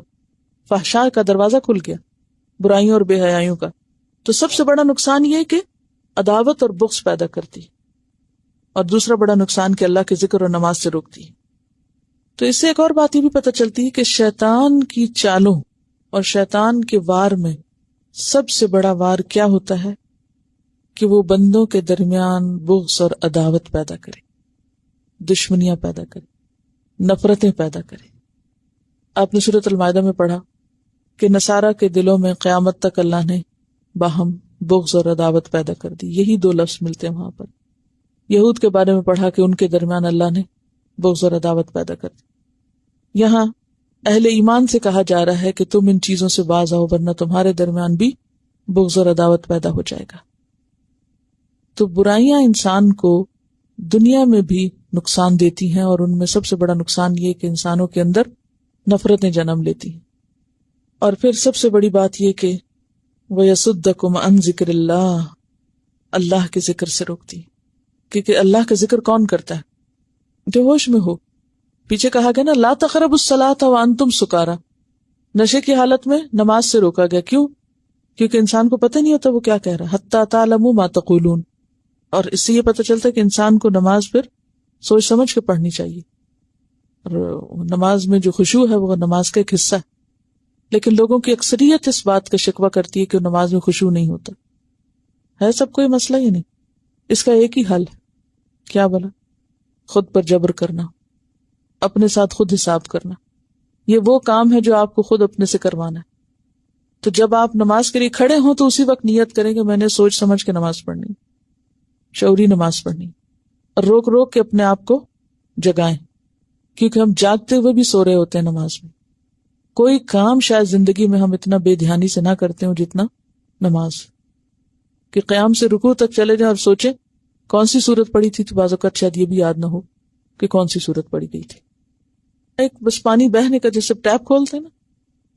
فحشاء کا دروازہ کھل گیا، برائیوں اور بے حیائیوں کا. تو سب سے بڑا نقصان یہ کہ عداوت اور بغض پیدا کرتی، اور دوسرا بڑا نقصان کہ اللہ کے ذکر اور نماز سے روکتی. تو اس سے ایک اور بات یہ بھی پتہ چلتی ہے کہ شیطان کی چالوں اور شیطان کے وار میں سب سے بڑا وار کیا ہوتا ہے کہ وہ بندوں کے درمیان بغض اور عداوت پیدا کرے، دشمنیاں پیدا کرے، نفرتیں پیدا کرے. آپ نے سورۃ المائدہ میں پڑھا کہ نصارہ کے دلوں میں قیامت تک اللہ نے باہم بغض اور عداوت پیدا کر دی. یہی 2 لفظ ملتے ہیں وہاں پر. یہود کے بارے میں پڑھا کہ ان کے درمیان اللہ نے بغض اور عداوت پیدا کر دی. یہاں اہل ایمان سے کہا جا رہا ہے کہ تم ان چیزوں سے باز آؤ ورنہ تمہارے درمیان بھی بغض اور عداوت پیدا ہو جائے گا. تو برائیاں انسان کو دنیا میں بھی نقصان دیتی ہیں، اور ان میں سب سے بڑا نقصان یہ کہ انسانوں کے اندر نفرتیں جنم لیتی ہیں. اور پھر سب سے بڑی بات یہ کہ وَيَصُدَّكُمْ عَنْ ذِكْرِ اللَّهِ، اللہ کے ذکر سے روکتی. کیونکہ اللہ کا ذکر کون کرتا ہے؟ جو ہوش میں ہو. پیچھے کہا گیا نا لا تقربوا الصلاۃ وانتم سکارا، نشے کی حالت میں نماز سے روکا گیا. کیوں؟ کیونکہ انسان کو پتہ نہیں ہوتا وہ کیا کہہ رہا. حتی تعلموا ما تقولون. اور اس سے یہ پتہ چلتا ہے کہ انسان کو نماز پھر سوچ سمجھ کے پڑھنی چاہیے. اور نماز میں جو خشوع ہے وہ نماز کا ایک حصہ ہے. لیکن لوگوں کی اکثریت اس بات کا شکوہ کرتی ہے کہ نماز میں خشوع نہیں ہوتا. ہے سب کوئی مسئلہ ہی نہیں. اس کا ایک ہی حل ہے. کیا بولا؟ خود پر جبر کرنا، اپنے ساتھ خود حساب کرنا. یہ وہ کام ہے جو آپ کو خود اپنے سے کروانا ہے. تو جب آپ نماز کے لیے کھڑے ہوں تو اسی وقت نیت کریں کہ میں نے سوچ سمجھ کے نماز پڑھنی، شعوری نماز پڑھنی. اور روک روک کے اپنے آپ کو جگائیں، کیونکہ ہم جاگتے ہوئے بھی سو رہے ہوتے ہیں نماز میں. کوئی کام شاید زندگی میں ہم اتنا بے دھیانی سے نہ کرتے ہوں جتنا نماز. کہ قیام سے رکوع تک چلے جائیں اور سوچیں کون سی سورت پڑھی تھی، تو بعض اوقات شاید یہ بھی یاد نہ ہو کہ کون سی سورت پڑھی گئی تھی. ایک بس پانی بہنے کا، جیسے ٹیپ کھولتے ہیں نا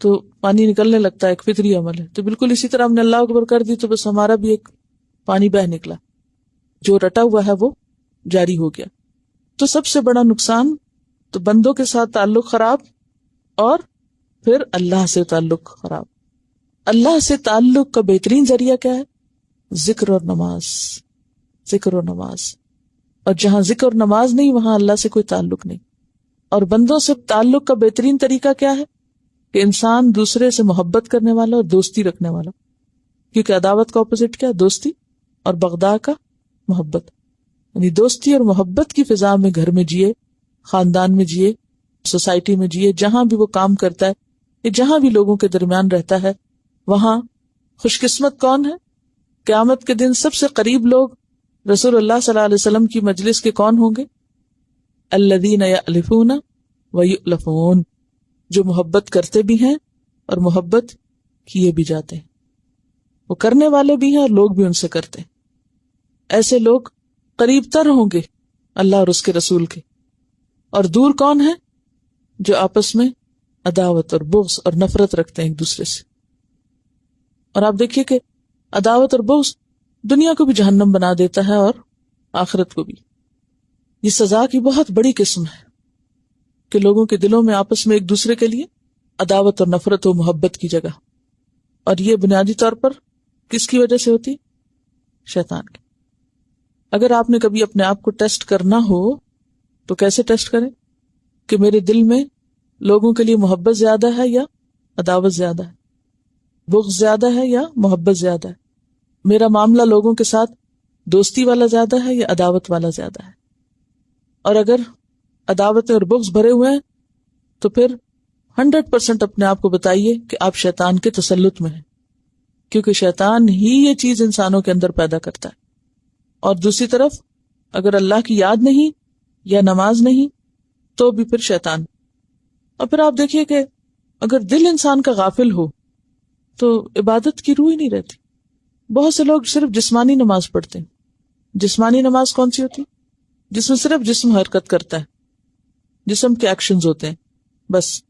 تو پانی نکلنے لگتا ہے، ایک فطری عمل ہے. تو بالکل اسی طرح ہم نے اللہ اکبر کر دی تو بس ہمارا بھی ایک پانی بہ نکلا، جو رٹا ہوا ہے وہ جاری ہو گیا. تو سب سے بڑا نقصان تو بندوں کے ساتھ تعلق خراب، اور پھر اللہ سے تعلق خراب. اللہ سے تعلق کا بہترین ذریعہ کیا ہے؟ ذکر اور نماز. ذکر اور نماز. اور جہاں ذکر اور نماز نہیں وہاں اللہ سے کوئی تعلق نہیں. اور بندوں سے تعلق کا بہترین طریقہ کیا ہے؟ کہ انسان دوسرے سے محبت کرنے والا اور دوستی رکھنے والا. کیونکہ عداوت کا اپوزٹ کیا؟ دوستی. اور بغضاء کا محبت. یعنی دوستی اور محبت کی فضا میں گھر میں جیے، خاندان میں جیے، سوسائٹی میں جیے، جہاں بھی وہ کام کرتا ہے، جہاں بھی لوگوں کے درمیان رہتا ہے، وہاں خوش قسمت کون ہے؟ قیامت کے دن سب سے قریب لوگ رسول اللہ صلی اللہ علیہ وسلم کی مجلس کے کون ہوں گے؟ الذین یألفون ویؤلفون، جو محبت کرتے بھی ہیں اور محبت کیے بھی جاتے ہیں. وہ کرنے والے بھی ہیں اور لوگ بھی ان سے کرتے ہیں. ایسے لوگ قریب تر ہوں گے اللہ اور اس کے رسول کے. اور دور کون ہے؟ جو آپس میں عداوت اور بغض اور نفرت رکھتے ہیں ایک دوسرے سے. اور آپ دیکھیے کہ عداوت اور بغض دنیا کو بھی جہنم بنا دیتا ہے اور آخرت کو بھی. یہ سزا کی بہت بڑی قسم ہے کہ لوگوں کے دلوں میں آپس میں ایک دوسرے کے لیے عداوت اور نفرت و محبت کی جگہ. اور یہ بنیادی طور پر کس کی وجہ سے ہوتی؟ شیطان کی. اگر آپ نے کبھی اپنے آپ کو ٹیسٹ کرنا ہو تو کیسے ٹیسٹ کریں کہ میرے دل میں لوگوں کے لیے محبت زیادہ ہے یا عداوت زیادہ ہے، بغض زیادہ ہے یا محبت زیادہ ہے، میرا معاملہ لوگوں کے ساتھ دوستی والا زیادہ ہے یا عداوت والا زیادہ ہے. اور اگر عداوت اور بغض بھرے ہوئے ہیں تو پھر 100% اپنے آپ کو بتائیے کہ آپ شیطان کے تسلط میں ہیں، کیونکہ شیطان ہی یہ چیز انسانوں کے اندر پیدا کرتا ہے. اور دوسری طرف اگر اللہ کی یاد نہیں یا نماز نہیں تو بھی پھر شیطان. اور پھر آپ دیکھیے کہ اگر دل انسان کا غافل ہو تو عبادت کی روح ہی نہیں رہتی. بہت سے لوگ صرف جسمانی نماز پڑھتے ہیں. جسمانی نماز کون سی ہوتی؟ جس میں صرف جسم حرکت کرتا ہے، جسم کے ایکشنز ہوتے ہیں بس.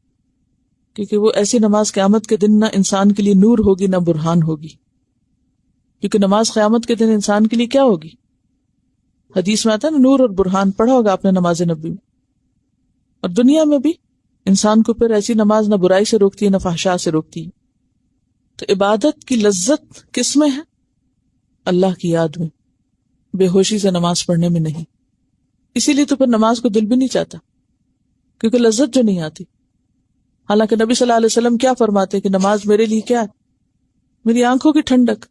کیونکہ وہ ایسی نماز قیامت کے دن نہ انسان کے لیے نور ہوگی نہ برہان ہوگی. کیونکہ نماز قیامت کے دن انسان کے لیے کیا ہوگی؟ حدیث میں آتا ہے نا، نور اور برہان. پڑھا ہوگا آپ نے نماز نبی میں. اور دنیا میں بھی انسان کو پھر ایسی نماز نہ برائی سے روکتی ہے نہ فحشاء سے روکتی ہے. تو عبادت کی لذت کس میں ہے؟ اللہ کی یاد میں، بے ہوشی سے نماز پڑھنے میں نہیں. اسی لیے تو پھر نماز کو دل بھی نہیں چاہتا، کیونکہ لذت جو نہیں آتی. حالانکہ نبی صلی اللہ علیہ وسلم کیا فرماتے کہ نماز میرے لیے کیا ہے؟ میری آنکھوں کی ٹھنڈک.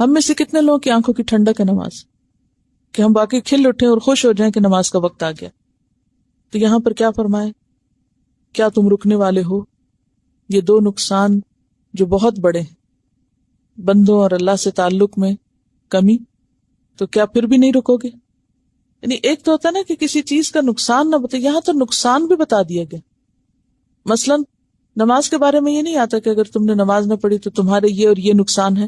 ہم میں سے کتنے لوگوں کی آنکھوں کی ٹھنڈک ہے نماز، کہ ہم باقی کھل اٹھیں اور خوش ہو جائیں کہ نماز کا وقت آ گیا. تو یہاں پر کیا فرمائے؟ کیا تم رکنے والے ہو؟ یہ دو نقصان جو بہت بڑے ہیں، بندوں اور اللہ سے تعلق میں کمی، تو کیا پھر بھی نہیں رکو گے؟ یعنی ایک تو ہوتا ہے نا کہ کسی چیز کا نقصان نہ بتائے، یہاں تو نقصان بھی بتا دیا گیا. مثلا نماز کے بارے میں یہ نہیں آتا کہ اگر تم نے نماز نہ پڑھی تو تمہارے یہ اور یہ نقصان ہے،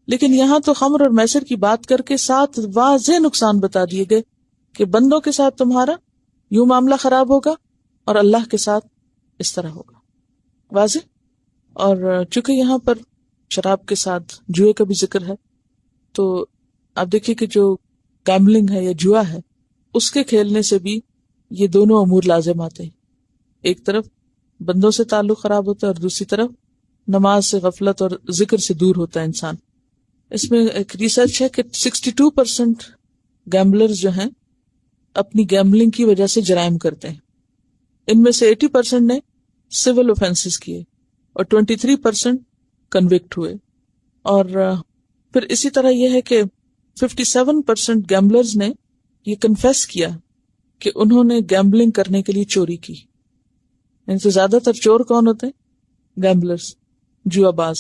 لیکن یہاں تو خمر اور میسر کی بات کر کے 7 واضح نقصان بتا دیے گئے کہ بندوں کے ساتھ تمہارا یوں معاملہ خراب ہوگا اور اللہ کے ساتھ اس طرح ہوگا. واضح. اور چونکہ یہاں پر شراب کے ساتھ جوئے کا بھی ذکر ہے، تو آپ دیکھیے کہ جو گیمبلنگ ہے یا جوا ہے، اس کے کھیلنے سے بھی یہ دونوں امور لازم آتے ہیں. ایک طرف بندوں سے تعلق خراب ہوتا ہے اور دوسری طرف نماز سے غفلت اور ذکر سے دور ہوتا ہے انسان. اس میں ایک ریسرچ ہے کہ 62% گیمبلرز جو ہیں اپنی گیمبلنگ کی وجہ سے جرائم کرتے ہیں. ان میں سے 80% نے سول اوفینسز کیے اور 23% کنوکٹ ہوئے. اور پھر اسی طرح یہ ہے کہ 57% گیمبلرز نے یہ کنفیس کیا کہ انہوں نے گیمبلنگ کرنے کے لیے چوری کی. ان سے زیادہ تر چور کون ہوتے ہیں؟ گیمبلرز، جوا باز.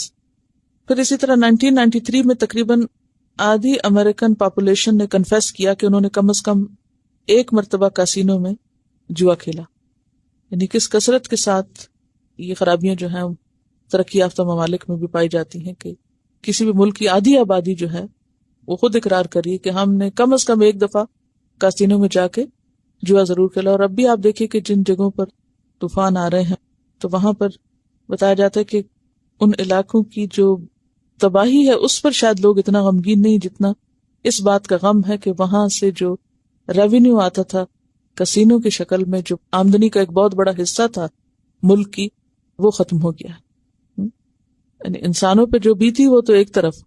پھر اسی طرح 1993 میں تقریباً آدھی امریکن پاپولیشن نے کنفیس کیا کہ انہوں نے کم از کم ایک مرتبہ کاسینو میں جوا کھیلا. یعنی کس کثرت کے ساتھ یہ خرابیاں جو ہیں ترقی یافتہ ممالک میں بھی پائی جاتی ہیں کہ کسی بھی ملک کی آدھی آبادی جو ہے وہ خود اقرار کریے کہ ہم نے کم از کم ایک دفعہ کاسینو میں جا کے جوا ضرور کھیلا. اور اب بھی آپ دیکھیں کہ جن جگہوں پر طوفان آ رہے ہیں تو وہاں پر بتایا جاتا ہے کہ ان علاقوں کی جو تباہی ہے اس پر شاید لوگ اتنا غمگین نہیں جتنا اس بات کا غم ہے کہ وہاں سے جو ریونیو آتا تھا کسینو کی شکل میں، جو آمدنی کا ایک بہت بڑا حصہ تھا ملک کی، وہ ختم ہو گیا. یعنی انسانوں پہ جو بیتی وہ تو ایک طرف،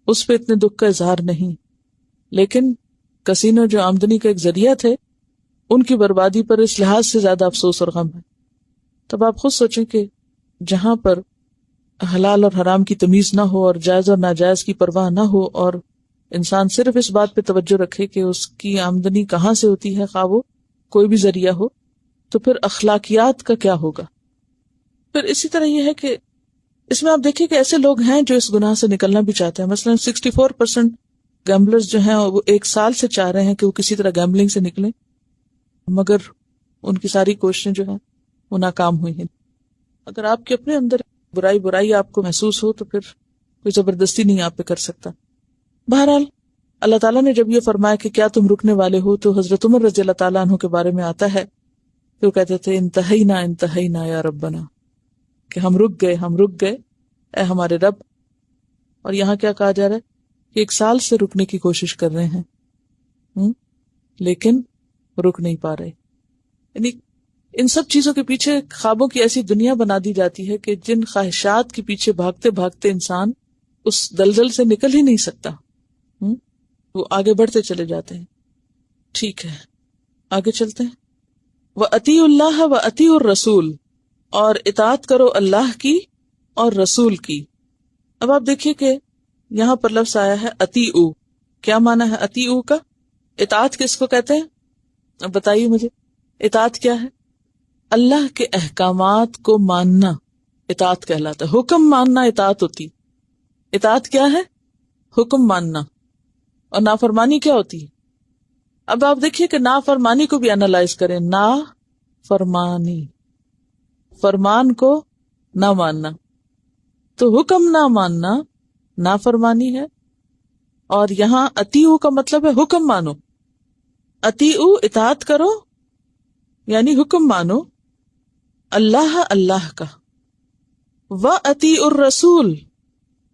اس پہ اتنے دکھ کا اظہار نہیں، لیکن کسینو جو آمدنی کا ایک ذریعہ تھے ان کی بربادی پر اس لحاظ سے زیادہ افسوس اور غم ہے. تب آپ خود سوچیں کہ جہاں پر حلال اور حرام کی تمیز نہ ہو اور جائز اور ناجائز کی پرواہ نہ ہو اور انسان صرف اس بات پہ توجہ رکھے کہ اس کی آمدنی کہاں سے ہوتی ہے، خواہ وہ کوئی بھی ذریعہ ہو، تو پھر اخلاقیات کا کیا ہوگا؟ پھر اسی طرح یہ ہے کہ اس میں آپ دیکھیں کہ ایسے لوگ ہیں جو اس گناہ سے نکلنا بھی چاہتے ہیں. مثلا 64% گیمبلرز جو ہیں وہ 1 سال سے چاہ رہے ہیں کہ وہ کسی طرح گیمبلنگ سے نکلیں، مگر ان کی ساری کوششیں جو ہیں وہ ناکام ہوئی ہیں. اگر آپ کے اپنے اندر برائی آپ کو محسوس ہو تو پھر کوئی زبردستی نہیں آپ پہ کر سکتا. بہرحال اللہ تعالیٰ نے جب یہ فرمایا کہ کیا تم رکنے والے ہو، تو حضرت عمر رضی اللہ تعالیٰ عنہ کے بارے میں آتا ہے کہ وہ کہتے تھے انتہینا یا ربنا، کہ ہم رک گئے اے ہمارے رب. اور یہاں کیا کہا جا رہا ہے کہ 1 سال سے رکنے کی کوشش کر رہے ہیں، لیکن رک نہیں پا رہے. یعنی ان سب چیزوں کے پیچھے خوابوں کی ایسی دنیا بنا دی جاتی ہے کہ جن خواہشات کے پیچھے بھاگتے بھاگتے انسان اس دلدل سے نکل ہی نہیں سکتا. وہ آگے بڑھتے چلے جاتے ہیں. ٹھیک ہے, آگے چلتے ہیں. وَأَطِیعُوا اللَّهَ وَأَطِیعُوا الرَّسُولَ, اور اطاعت کرو اللہ کی اور رسول کی. اب آپ دیکھیے کہ یہاں پر لفظ آیا ہے اطیعوا. کیا معنی ہے اطیعوا کا؟ اطاعت کس کو کہتے ہیں؟ اب بتائیے مجھے, اطاعت کیا ہے؟ اللہ کے احکامات کو ماننا اطاعت کہلاتا ہے. حکم ماننا اطاعت ہوتی. اطاعت کیا ہے؟ حکم ماننا. اور نافرمانی کیا ہوتی ہے؟ اب آپ دیکھیے کہ نافرمانی کو بھی انالائز کریں. نافرمانی, فرمان کو نہ ماننا. تو حکم نہ ماننا نافرمانی ہے. اور یہاں اطیعوا کا مطلب ہے حکم مانو. اطیعوا اطاعت کرو یعنی حکم مانو اللہ کا. وَأَطِیعُوا الرَّسُولَ,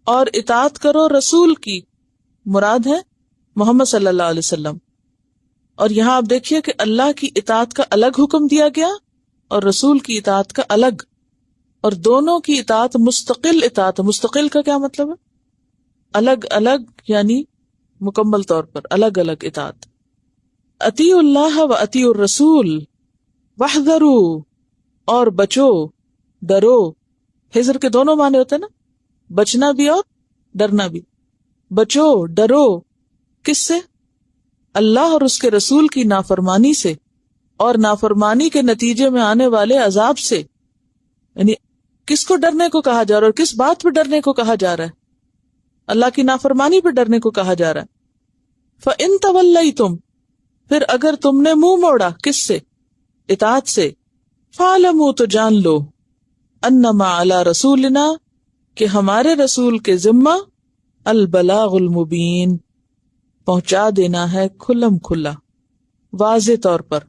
اور اطاعت کرو رسول کی. مراد ہے محمد صلی اللہ علیہ وسلم. اور یہاں آپ دیکھیے کہ اللہ کی اطاعت کا الگ حکم دیا گیا اور رسول کی اطاعت کا الگ, اور دونوں کی اطاعت مستقل اطاعت. مستقل کا کیا مطلب ہے؟ الگ الگ, یعنی مکمل طور پر الگ الگ اطاعت. اطیعوا اللہ واطیعوا الرسول واحذروا, اور بچو ڈرو. حذر کے دونوں معنی ہوتے ہیں نا, بچنا بھی اور ڈرنا بھی. بچو ڈرو کس سے؟ اللہ اور اس کے رسول کی نافرمانی سے, اور نافرمانی کے نتیجے میں آنے والے عذاب سے. یعنی کس کو ڈرنے کو کہا جا رہا ہے اور کس بات پہ ڈرنے کو کہا جا رہا ہے؟ اللہ کی نافرمانی پہ ڈرنے کو کہا جا رہا ہے. فَإِن تَوَلَّيْتُمْ, پھر اگر تم نے منہ موڑا کس سے؟ اطاعت سے. فَاعْلَمُوا, تو جان لو, أَنَّمَا عَلَى رَسُولِنَا, کہ ہمارے رسول کے ذمہ البلاغ المبین, پہنچا دینا ہے کھلم کھلا واضح طور پر.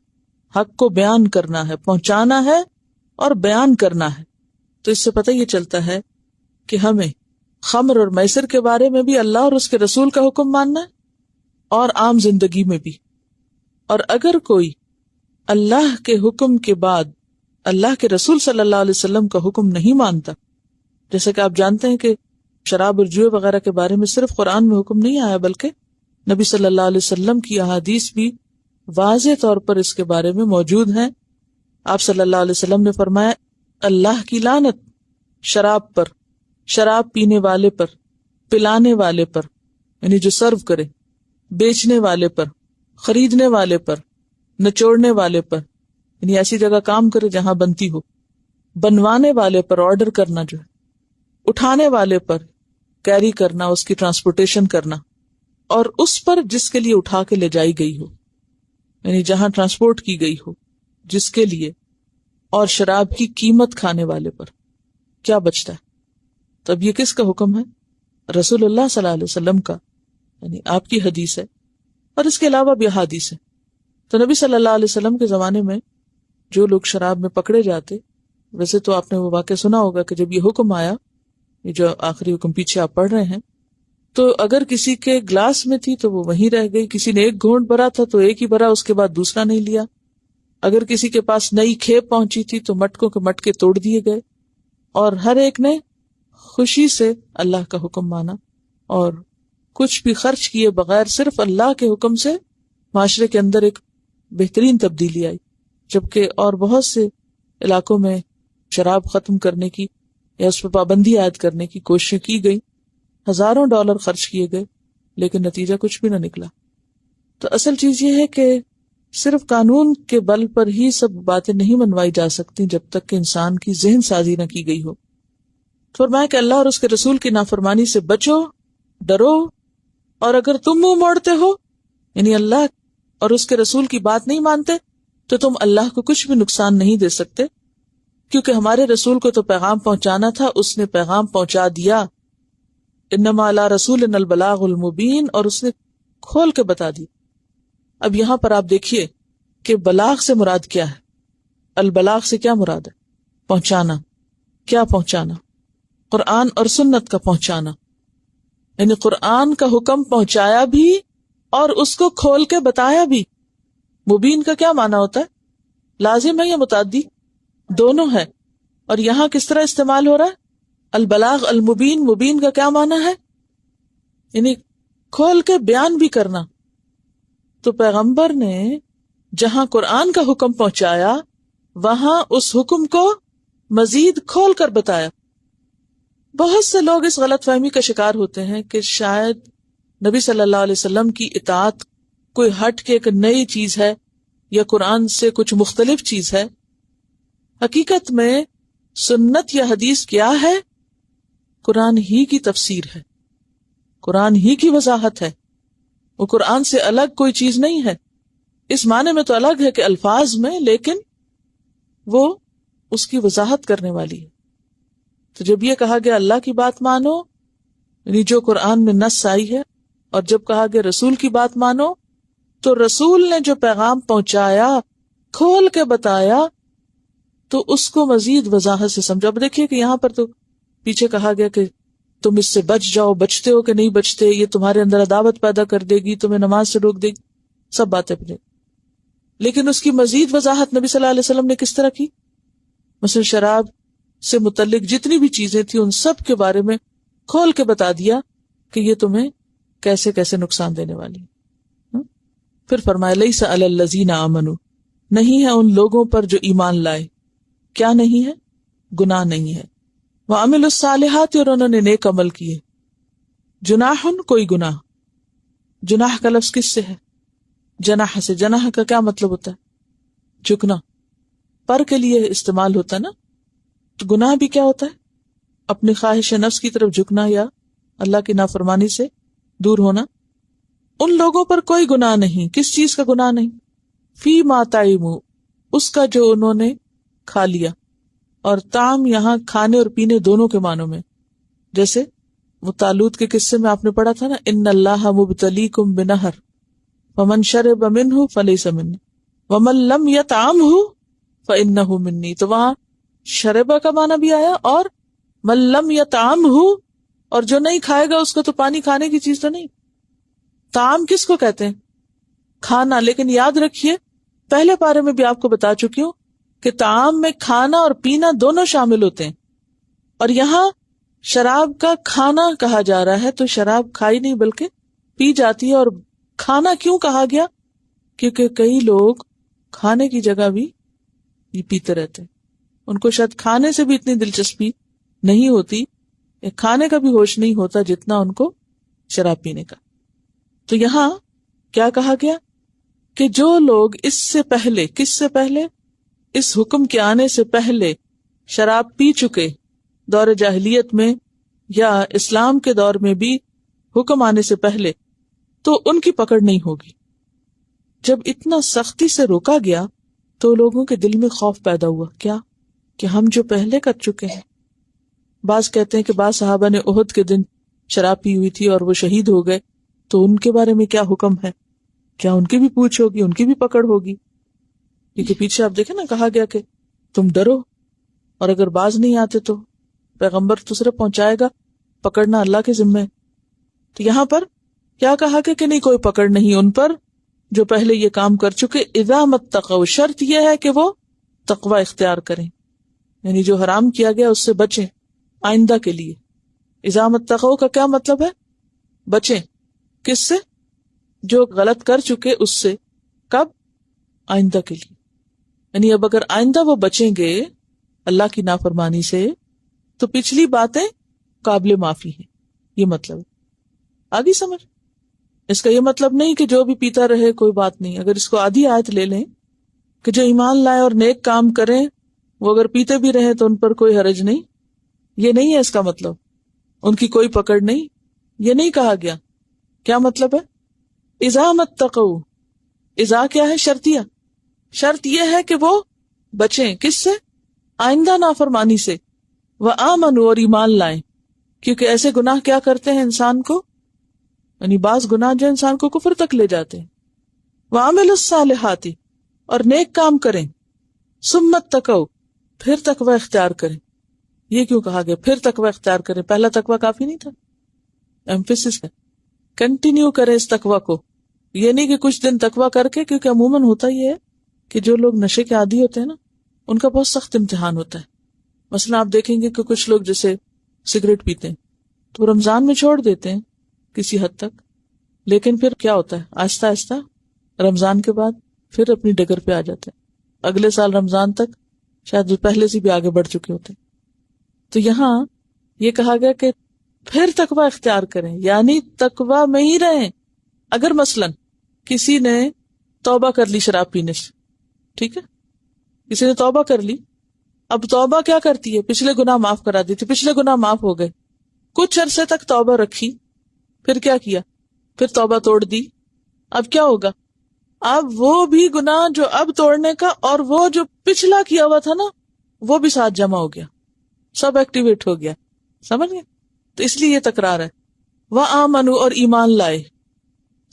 حق کو بیان کرنا ہے, پہنچانا ہے اور بیان کرنا ہے. تو اس سے پتہ یہ چلتا ہے کہ ہمیں خمر اور میسر کے بارے میں بھی اللہ اور اس کے رسول کا حکم ماننا ہے, اور عام زندگی میں بھی. اور اگر کوئی اللہ کے حکم کے بعد اللہ کے رسول صلی اللہ علیہ وسلم کا حکم نہیں مانتا, جیسے کہ آپ جانتے ہیں کہ شراب اور جوئے وغیرہ کے بارے میں صرف قرآن میں حکم نہیں آیا, بلکہ نبی صلی اللہ علیہ وسلم کی احادیث بھی واضح طور پر اس کے بارے میں موجود ہیں. آپ صلی اللہ علیہ وسلم نے فرمایا, اللہ کی لعنت شراب پر, شراب پینے والے پر, پلانے والے پر, یعنی جو سرو کرے, بیچنے والے پر, خریدنے والے پر, نچوڑنے والے پر, یعنی ایسی جگہ کام کرے جہاں بنتی ہو, بنوانے والے پر, آرڈر کرنا جو ہے, اٹھانے والے پر, کیری کرنا, اس کی ٹرانسپورٹیشن کرنا, اور اس پر جس کے لیے اٹھا کے لے جائی گئی ہو, یعنی جہاں ٹرانسپورٹ کی گئی ہو جس کے لیے, اور شراب کی قیمت کھانے والے پر. کیا بچتا ہے؟ تو اب یہ کس کا حکم ہے؟ رسول اللہ صلی اللہ علیہ وسلم کا, یعنی آپ کی حدیث ہے, اور اس کے علاوہ بھی حدیث ہے. تو نبی صلی اللہ علیہ وسلم کے زمانے میں جو لوگ شراب میں پکڑے جاتے, ویسے تو آپ نے وہ واقعہ سنا ہوگا کہ جب یہ حکم آیا, یہ جو آخری حکم پیچھے آپ پڑھ رہے ہیں, تو اگر کسی کے گلاس میں تھی تو وہ وہیں رہ گئی, کسی نے ایک گھونٹ بھرا تھا تو ایک ہی بھرا, اس کے بعد دوسرا نہیں لیا. اگر کسی کے پاس نئی کھیپ پہنچی تھی تو مٹکوں کے مٹکے توڑ دیے گئے, اور ہر ایک نے خوشی سے اللہ کا حکم مانا, اور کچھ بھی خرچ کیے بغیر صرف اللہ کے حکم سے معاشرے کے اندر ایک بہترین تبدیلی آئی. جبکہ اور بہت سے علاقوں میں شراب ختم کرنے کی یا اس پہ پابندی عائد کرنے کی کوششیں کی گئی, ہزاروں ڈالر خرچ کیے گئے, لیکن نتیجہ کچھ بھی نہ نکلا. تو اصل چیز یہ ہے کہ صرف قانون کے بل پر ہی سب باتیں نہیں منوائی جا سکتی جب تک کہ انسان کی ذہن سازی نہ کی گئی ہو. فرمایا کہ اللہ اور اس کے رسول کی نافرمانی سے بچو, ڈرو, اور اگر تم منہ موڑتے ہو, یعنی اللہ اور اس کے رسول کی بات نہیں مانتے, تو تم اللہ کو کچھ بھی نقصان نہیں دے سکتے, کیونکہ ہمارے رسول کو تو پیغام پہنچانا تھا, اس نے پیغام پہنچا دیا. انما علی رسولنا البلاغ المبین, اور اس نے کھول کے بتا دی. اب یہاں پر آپ دیکھیے کہ بلاغ سے مراد کیا ہے. البلاغ سے کیا مراد ہے؟ پہنچانا. کیا پہنچانا؟ قرآن اور سنت کا پہنچانا, یعنی قرآن کا حکم پہنچایا بھی اور اس کو کھول کے بتایا بھی. مبین کا کیا معنی ہوتا ہے؟ لازم ہے یا متعدی؟ دونوں ہے. اور یہاں کس طرح استعمال ہو رہا ہے؟ البلاغ المبین. مبین کا کیا معنی ہے؟ یعنی کھول کے بیان بھی کرنا. تو پیغمبر نے جہاں قرآن کا حکم پہنچایا وہاں اس حکم کو مزید کھول کر بتایا. بہت سے لوگ اس غلط فہمی کا شکار ہوتے ہیں کہ شاید نبی صلی اللہ علیہ وسلم کی اطاعت کوئی ہٹ کے ایک نئی چیز ہے یا قرآن سے کچھ مختلف چیز ہے. حقیقت میں سنت یا حدیث کیا ہے؟ قرآن ہی کی تفسیر ہے، قرآن ہی کی وضاحت ہے. وہ قرآن سے الگ کوئی چیز نہیں ہے. اس معنی میں تو الگ ہے کہ الفاظ میں، لیکن وہ اس کی وضاحت کرنے والی ہے. تو جب یہ کہا گیا اللہ کی بات مانو، یعنی جو قرآن میں نص آئی ہے، اور جب کہا گیا رسول کی بات مانو، تو رسول نے جو پیغام پہنچایا، کھول کے بتایا، تو اس کو مزید وضاحت سے سمجھا. اب دیکھیے کہ یہاں پر تو پیچھے کہا گیا کہ تم اس سے بچ جاؤ، بچتے ہو کہ نہیں بچتے، یہ تمہارے اندر عداوت پیدا کر دے گی، تمہیں نماز سے روک دے گی، سب باتیں پڑے. لیکن اس کی مزید وضاحت نبی صلی اللہ علیہ وسلم نے کس طرح کی؟ مثلا شراب سے متعلق جتنی بھی چیزیں تھیں ان سب کے بارے میں کھول کے بتا دیا کہ یہ تمہیں کیسے کیسے نقصان دینے والی. پھر فرمایا لیس علی الذین آمنوا، نہیں ہے ان لوگوں پر جو ایمان لائے. کیا نہیں ہے؟ گناہ نہیں ہے. وعملوا الصالحات، اور انہوں نے نیک عمل کیے. جناح، کوئی گناہ. جناح کا لفظ کس سے ہے؟ جناح سے. جناح کا کیا مطلب ہوتا ہے؟ جھکنا. پر کے لیے استعمال ہوتا ہے نا. تو گناہ بھی کیا ہوتا ہے؟ اپنی خواہش نفس کی طرف جھکنا یا اللہ کی نافرمانی سے دور ہونا. ان لوگوں پر کوئی گناہ نہیں. کس چیز کا گناہ نہیں؟ فی ما طعموا، اس کا جو انہوں نے کھا لیا. اور طعام یہاں کھانے اور پینے دونوں کے معنوں میں. جیسے وہ طالوت کے قصے میں آپ نے پڑھا تھا نا، ان اللہ مبتلیکم بنہر فمن شرب منہ فلیس منی ومن لم یطعمہ فانہ منی. تو وہاں شربہ کا معنی بھی آیا اور من لم یطعمہ، اور جو نہیں کھائے گا اس کو تو پانی کھانے کی چیز تو نہیں. طعام کس کو کہتے ہیں؟ کھانا. لیکن یاد رکھیے پہلے پارے میں بھی آپ کو بتا چکی ہوں کہ طعام میں کھانا اور پینا دونوں شامل ہوتے ہیں. اور یہاں شراب کا کھانا کہا جا رہا ہے، تو شراب کھائی نہیں بلکہ پی جاتی ہے. اور کھانا کیوں کہا گیا؟ کیونکہ کئی لوگ کھانے کی جگہ بھی یہ پیتے رہتے ہیں. ان کو شاید کھانے سے بھی اتنی دلچسپی نہیں ہوتی، کھانے کا بھی ہوش نہیں ہوتا جتنا ان کو شراب پینے کا. تو یہاں کیا کہا گیا کہ جو لوگ اس سے پہلے، کس سے پہلے؟ اس حکم کے آنے سے پہلے شراب پی چکے، دور جاہلیت میں یا اسلام کے دور میں بھی حکم آنے سے پہلے، تو ان کی پکڑ نہیں ہوگی. جب اتنا سختی سے روکا گیا تو لوگوں کے دل میں خوف پیدا ہوا. کیا؟ کہ ہم جو پہلے کر چکے ہیں. بعض کہتے ہیں کہ بعض صحابہ نے احد کے دن شراب پی ہوئی تھی اور وہ شہید ہو گئے، تو ان کے بارے میں کیا حکم ہے؟ کیا ان کی بھی پوچھ ہوگی، ان کی بھی پکڑ ہوگی؟ کیونکہ پیچھے آپ دیکھیں نا، کہا گیا کہ تم ڈرو، اور اگر باز نہیں آتے تو پیغمبر تو صرف پہنچائے گا، پکڑنا اللہ کے ذمہ. تو یہاں پر کیا کہا کہ نہیں، کوئی پکڑ نہیں ان پر جو پہلے یہ کام کر چکے. اذا متقوا، شرط یہ ہے کہ وہ تقوی اختیار کریں، یعنی جو حرام کیا گیا اس سے بچیں آئندہ کے لیے. اذا متقوا کا کیا مطلب ہے؟ بچیں. کس سے؟ جو غلط کر چکے اس سے. کب؟ آئندہ کے لیے. یعنی اب اگر آئندہ وہ بچیں گے اللہ کی نافرمانی سے تو پچھلی باتیں قابل معافی ہیں. یہ مطلب آگے سمجھ. اس کا یہ مطلب نہیں کہ جو بھی پیتا رہے کوئی بات نہیں. اگر اس کو آدھی آیت لے لیں کہ جو ایمان لائے اور نیک کام کریں وہ اگر پیتے بھی رہے تو ان پر کوئی حرج نہیں، یہ نہیں ہے اس کا مطلب. ان کی کوئی پکڑ نہیں، یہ نہیں کہا گیا. کیا مطلب ہے؟ اذا متقوا. اذا کیا ہے؟ شرطیہ. شرط یہ ہے کہ وہ بچیں. کس سے؟ آئندہ نافرمانی سے. وآمنوا، اور ایمان لائیں. کیونکہ ایسے گناہ کیا کرتے ہیں انسان کو، یعنی بعض گناہ جو انسان کو کفر تک لے جاتے ہیں. وعملوا الصالحات، اور نیک کام کریں. ثم اتقوا، پھر تقوی اختیار کریں. یہ کیوں کہا گیا پھر تقوی اختیار کریں؟ پہلا تقوی کافی نہیں تھا؟ ایمفیسس ہے، کنٹینیو کریں اس تقوی کو. یہ نہیں کہ کچھ دن تقویٰ کر کے، کیونکہ عموماً ہوتا یہ ہے کہ جو لوگ نشے کے عادی ہوتے ہیں نا، ان کا بہت سخت امتحان ہوتا ہے. مثلا آپ دیکھیں گے کہ کچھ لوگ جیسے سگریٹ پیتے ہیں تو رمضان میں چھوڑ دیتے ہیں کسی حد تک، لیکن پھر کیا ہوتا ہے، آہستہ آہستہ رمضان کے بعد پھر اپنی ڈگر پہ آ جاتے ہیں. اگلے سال رمضان تک شاید وہ پہلے سے بھی آگے بڑھ چکے ہوتے ہیں. تو یہاں یہ کہا گیا کہ پھر تقویٰ اختیار کریں، یعنی تقویٰ میں ہی رہیں. اگر مثلاً کسی نے توبہ کر لی شراب پینے سے، ٹھیک ہے، کسی نے توبہ کر لی، اب توبہ کیا کرتی ہے، پچھلے گناہ معاف کرا دیتی، پچھلے گناہ معاف ہو گئے، کچھ عرصے تک توبہ رکھی، پھر کیا کیا، پھر توبہ توڑ دی. اب کیا ہوگا، اب وہ بھی گناہ جو اب توڑنے کا اور وہ جو پچھلا کیا ہوا تھا نا وہ بھی ساتھ جمع ہو گیا، سب ایکٹیویٹ ہو گیا. سمجھ گئے؟ تو اس لیے یہ تکرار ہے. وَآمَنُوا، اور ایمان لائے،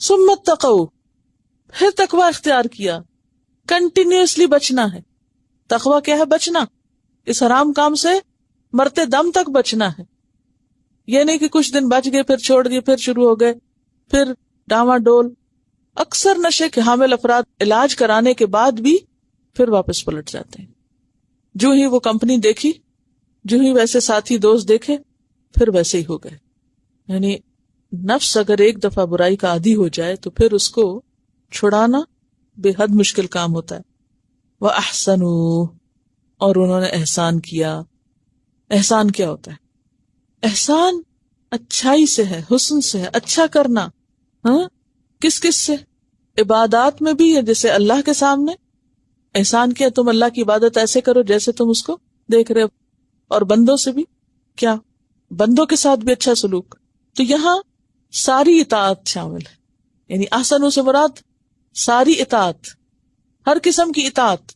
ثُمَّ اتَّقَوْا، پھر تقویٰ اختیار کیا. کنٹینیوسلی بچنا ہے. تقویٰ کیا ہے؟ بچنا، اس حرام کام سے مرتے دم تک بچنا ہے. یہ نہیں کہ کچھ دن بچ گئے پھر چھوڑ دیے پھر شروع ہو گئے، پھر ڈاما ڈول. اکثر نشے کے حامل افراد علاج کرانے کے بعد بھی پھر واپس پلٹ جاتے ہیں. جو ہی وہ کمپنی دیکھی، جو ہی ویسے ساتھی دوست دیکھے، پھر ویسے ہی ہو گئے. یعنی نفس اگر ایک دفعہ برائی کا عادی ہو جائے تو پھر اس کو چھڑانا بے حد مشکل کام ہوتا ہے. وَأَحْسَنُوا، اور انہوں نے احسان کیا. احسان کیا ہوتا ہے؟ احسان اچھائی سے ہے، حسن سے ہے، اچھا کرنا. ہاں، کس کس سے؟ عبادات میں بھی ہے، جیسے اللہ کے سامنے احسان کیا، تم اللہ کی عبادت ایسے کرو جیسے تم اس کو دیکھ رہے ہو. اور بندوں سے بھی کیا، بندوں کے ساتھ بھی اچھا سلوک. تو یہاں ساری اطاعت شامل ہے. یعنی احسنوں سے مراد ساری اطاعت، ہر قسم کی اطاعت.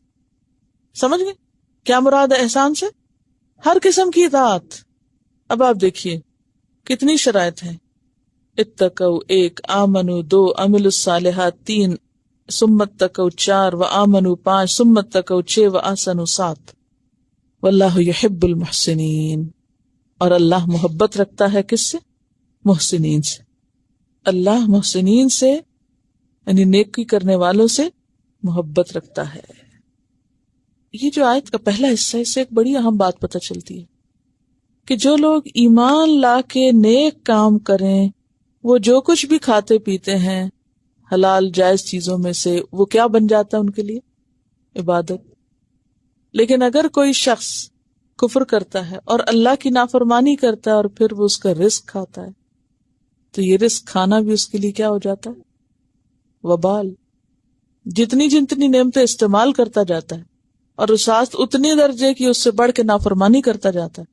سمجھ گئے کیا مراد ہے احسان سے؟ ہر قسم کی اطاعت. اب آپ دیکھیے کتنی شرائط ہیں. اتقوا 1، آمنوا 2، عملوا الصالحات 3، ثم اتقوا 4، وآمنوا 5، ثم اتقوا 6، واحسنوا 7. واللہ یحب المحسنین، اور اللہ محبت رکھتا ہے کس سے؟ محسنین سے. اللہ محسنین سے یعنی نیکی کرنے والوں سے محبت رکھتا ہے. یہ جو آیت کا پہلا حصہ ہے، اس سے ایک بڑی اہم بات پتہ چلتی ہے کہ جو لوگ ایمان لا کے نیک کام کریں، وہ جو کچھ بھی کھاتے پیتے ہیں حلال جائز چیزوں میں سے، وہ کیا بن جاتا ہے ان کے لیے؟ عبادت. لیکن اگر کوئی شخص کفر کرتا ہے اور اللہ کی نافرمانی کرتا ہے اور پھر وہ اس کا رزق کھاتا ہے، تو یہ رزق کھانا بھی اس کے لیے کیا ہو جاتا ہے؟ وبال. جتنی نعمتیں استعمال کرتا جاتا ہے اور اس ساتھ اتنی درجے کی اس سے بڑھ کے نافرمانی کرتا جاتا ہے،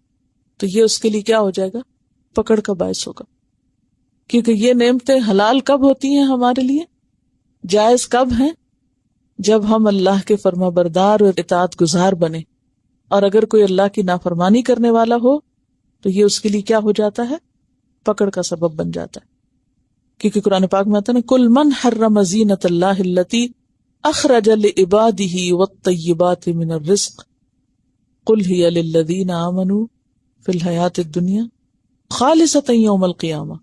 تو یہ اس کے لیے کیا ہو جائے گا؟ پکڑ کا باعث ہوگا. کیونکہ یہ نعمتیں حلال کب ہوتی ہیں ہمارے لیے، جائز کب ہیں؟ جب ہم اللہ کے فرما بردار اور اطاعت گزار بنے. اور اگر کوئی اللہ کی نافرمانی کرنے والا ہو تو یہ اس کے لیے کیا ہو جاتا ہے؟ پکڑ کا سبب بن جاتا ہے. کیونکہ قرآن پاک میں آتا ہے نا، کل من حرم زینۃ اللہ التی اخرج لعبادہ والطیبات من الرزق قل ہی للذین آمنوا فی الحیات الدنیا خالصۃ یوم القیامہ.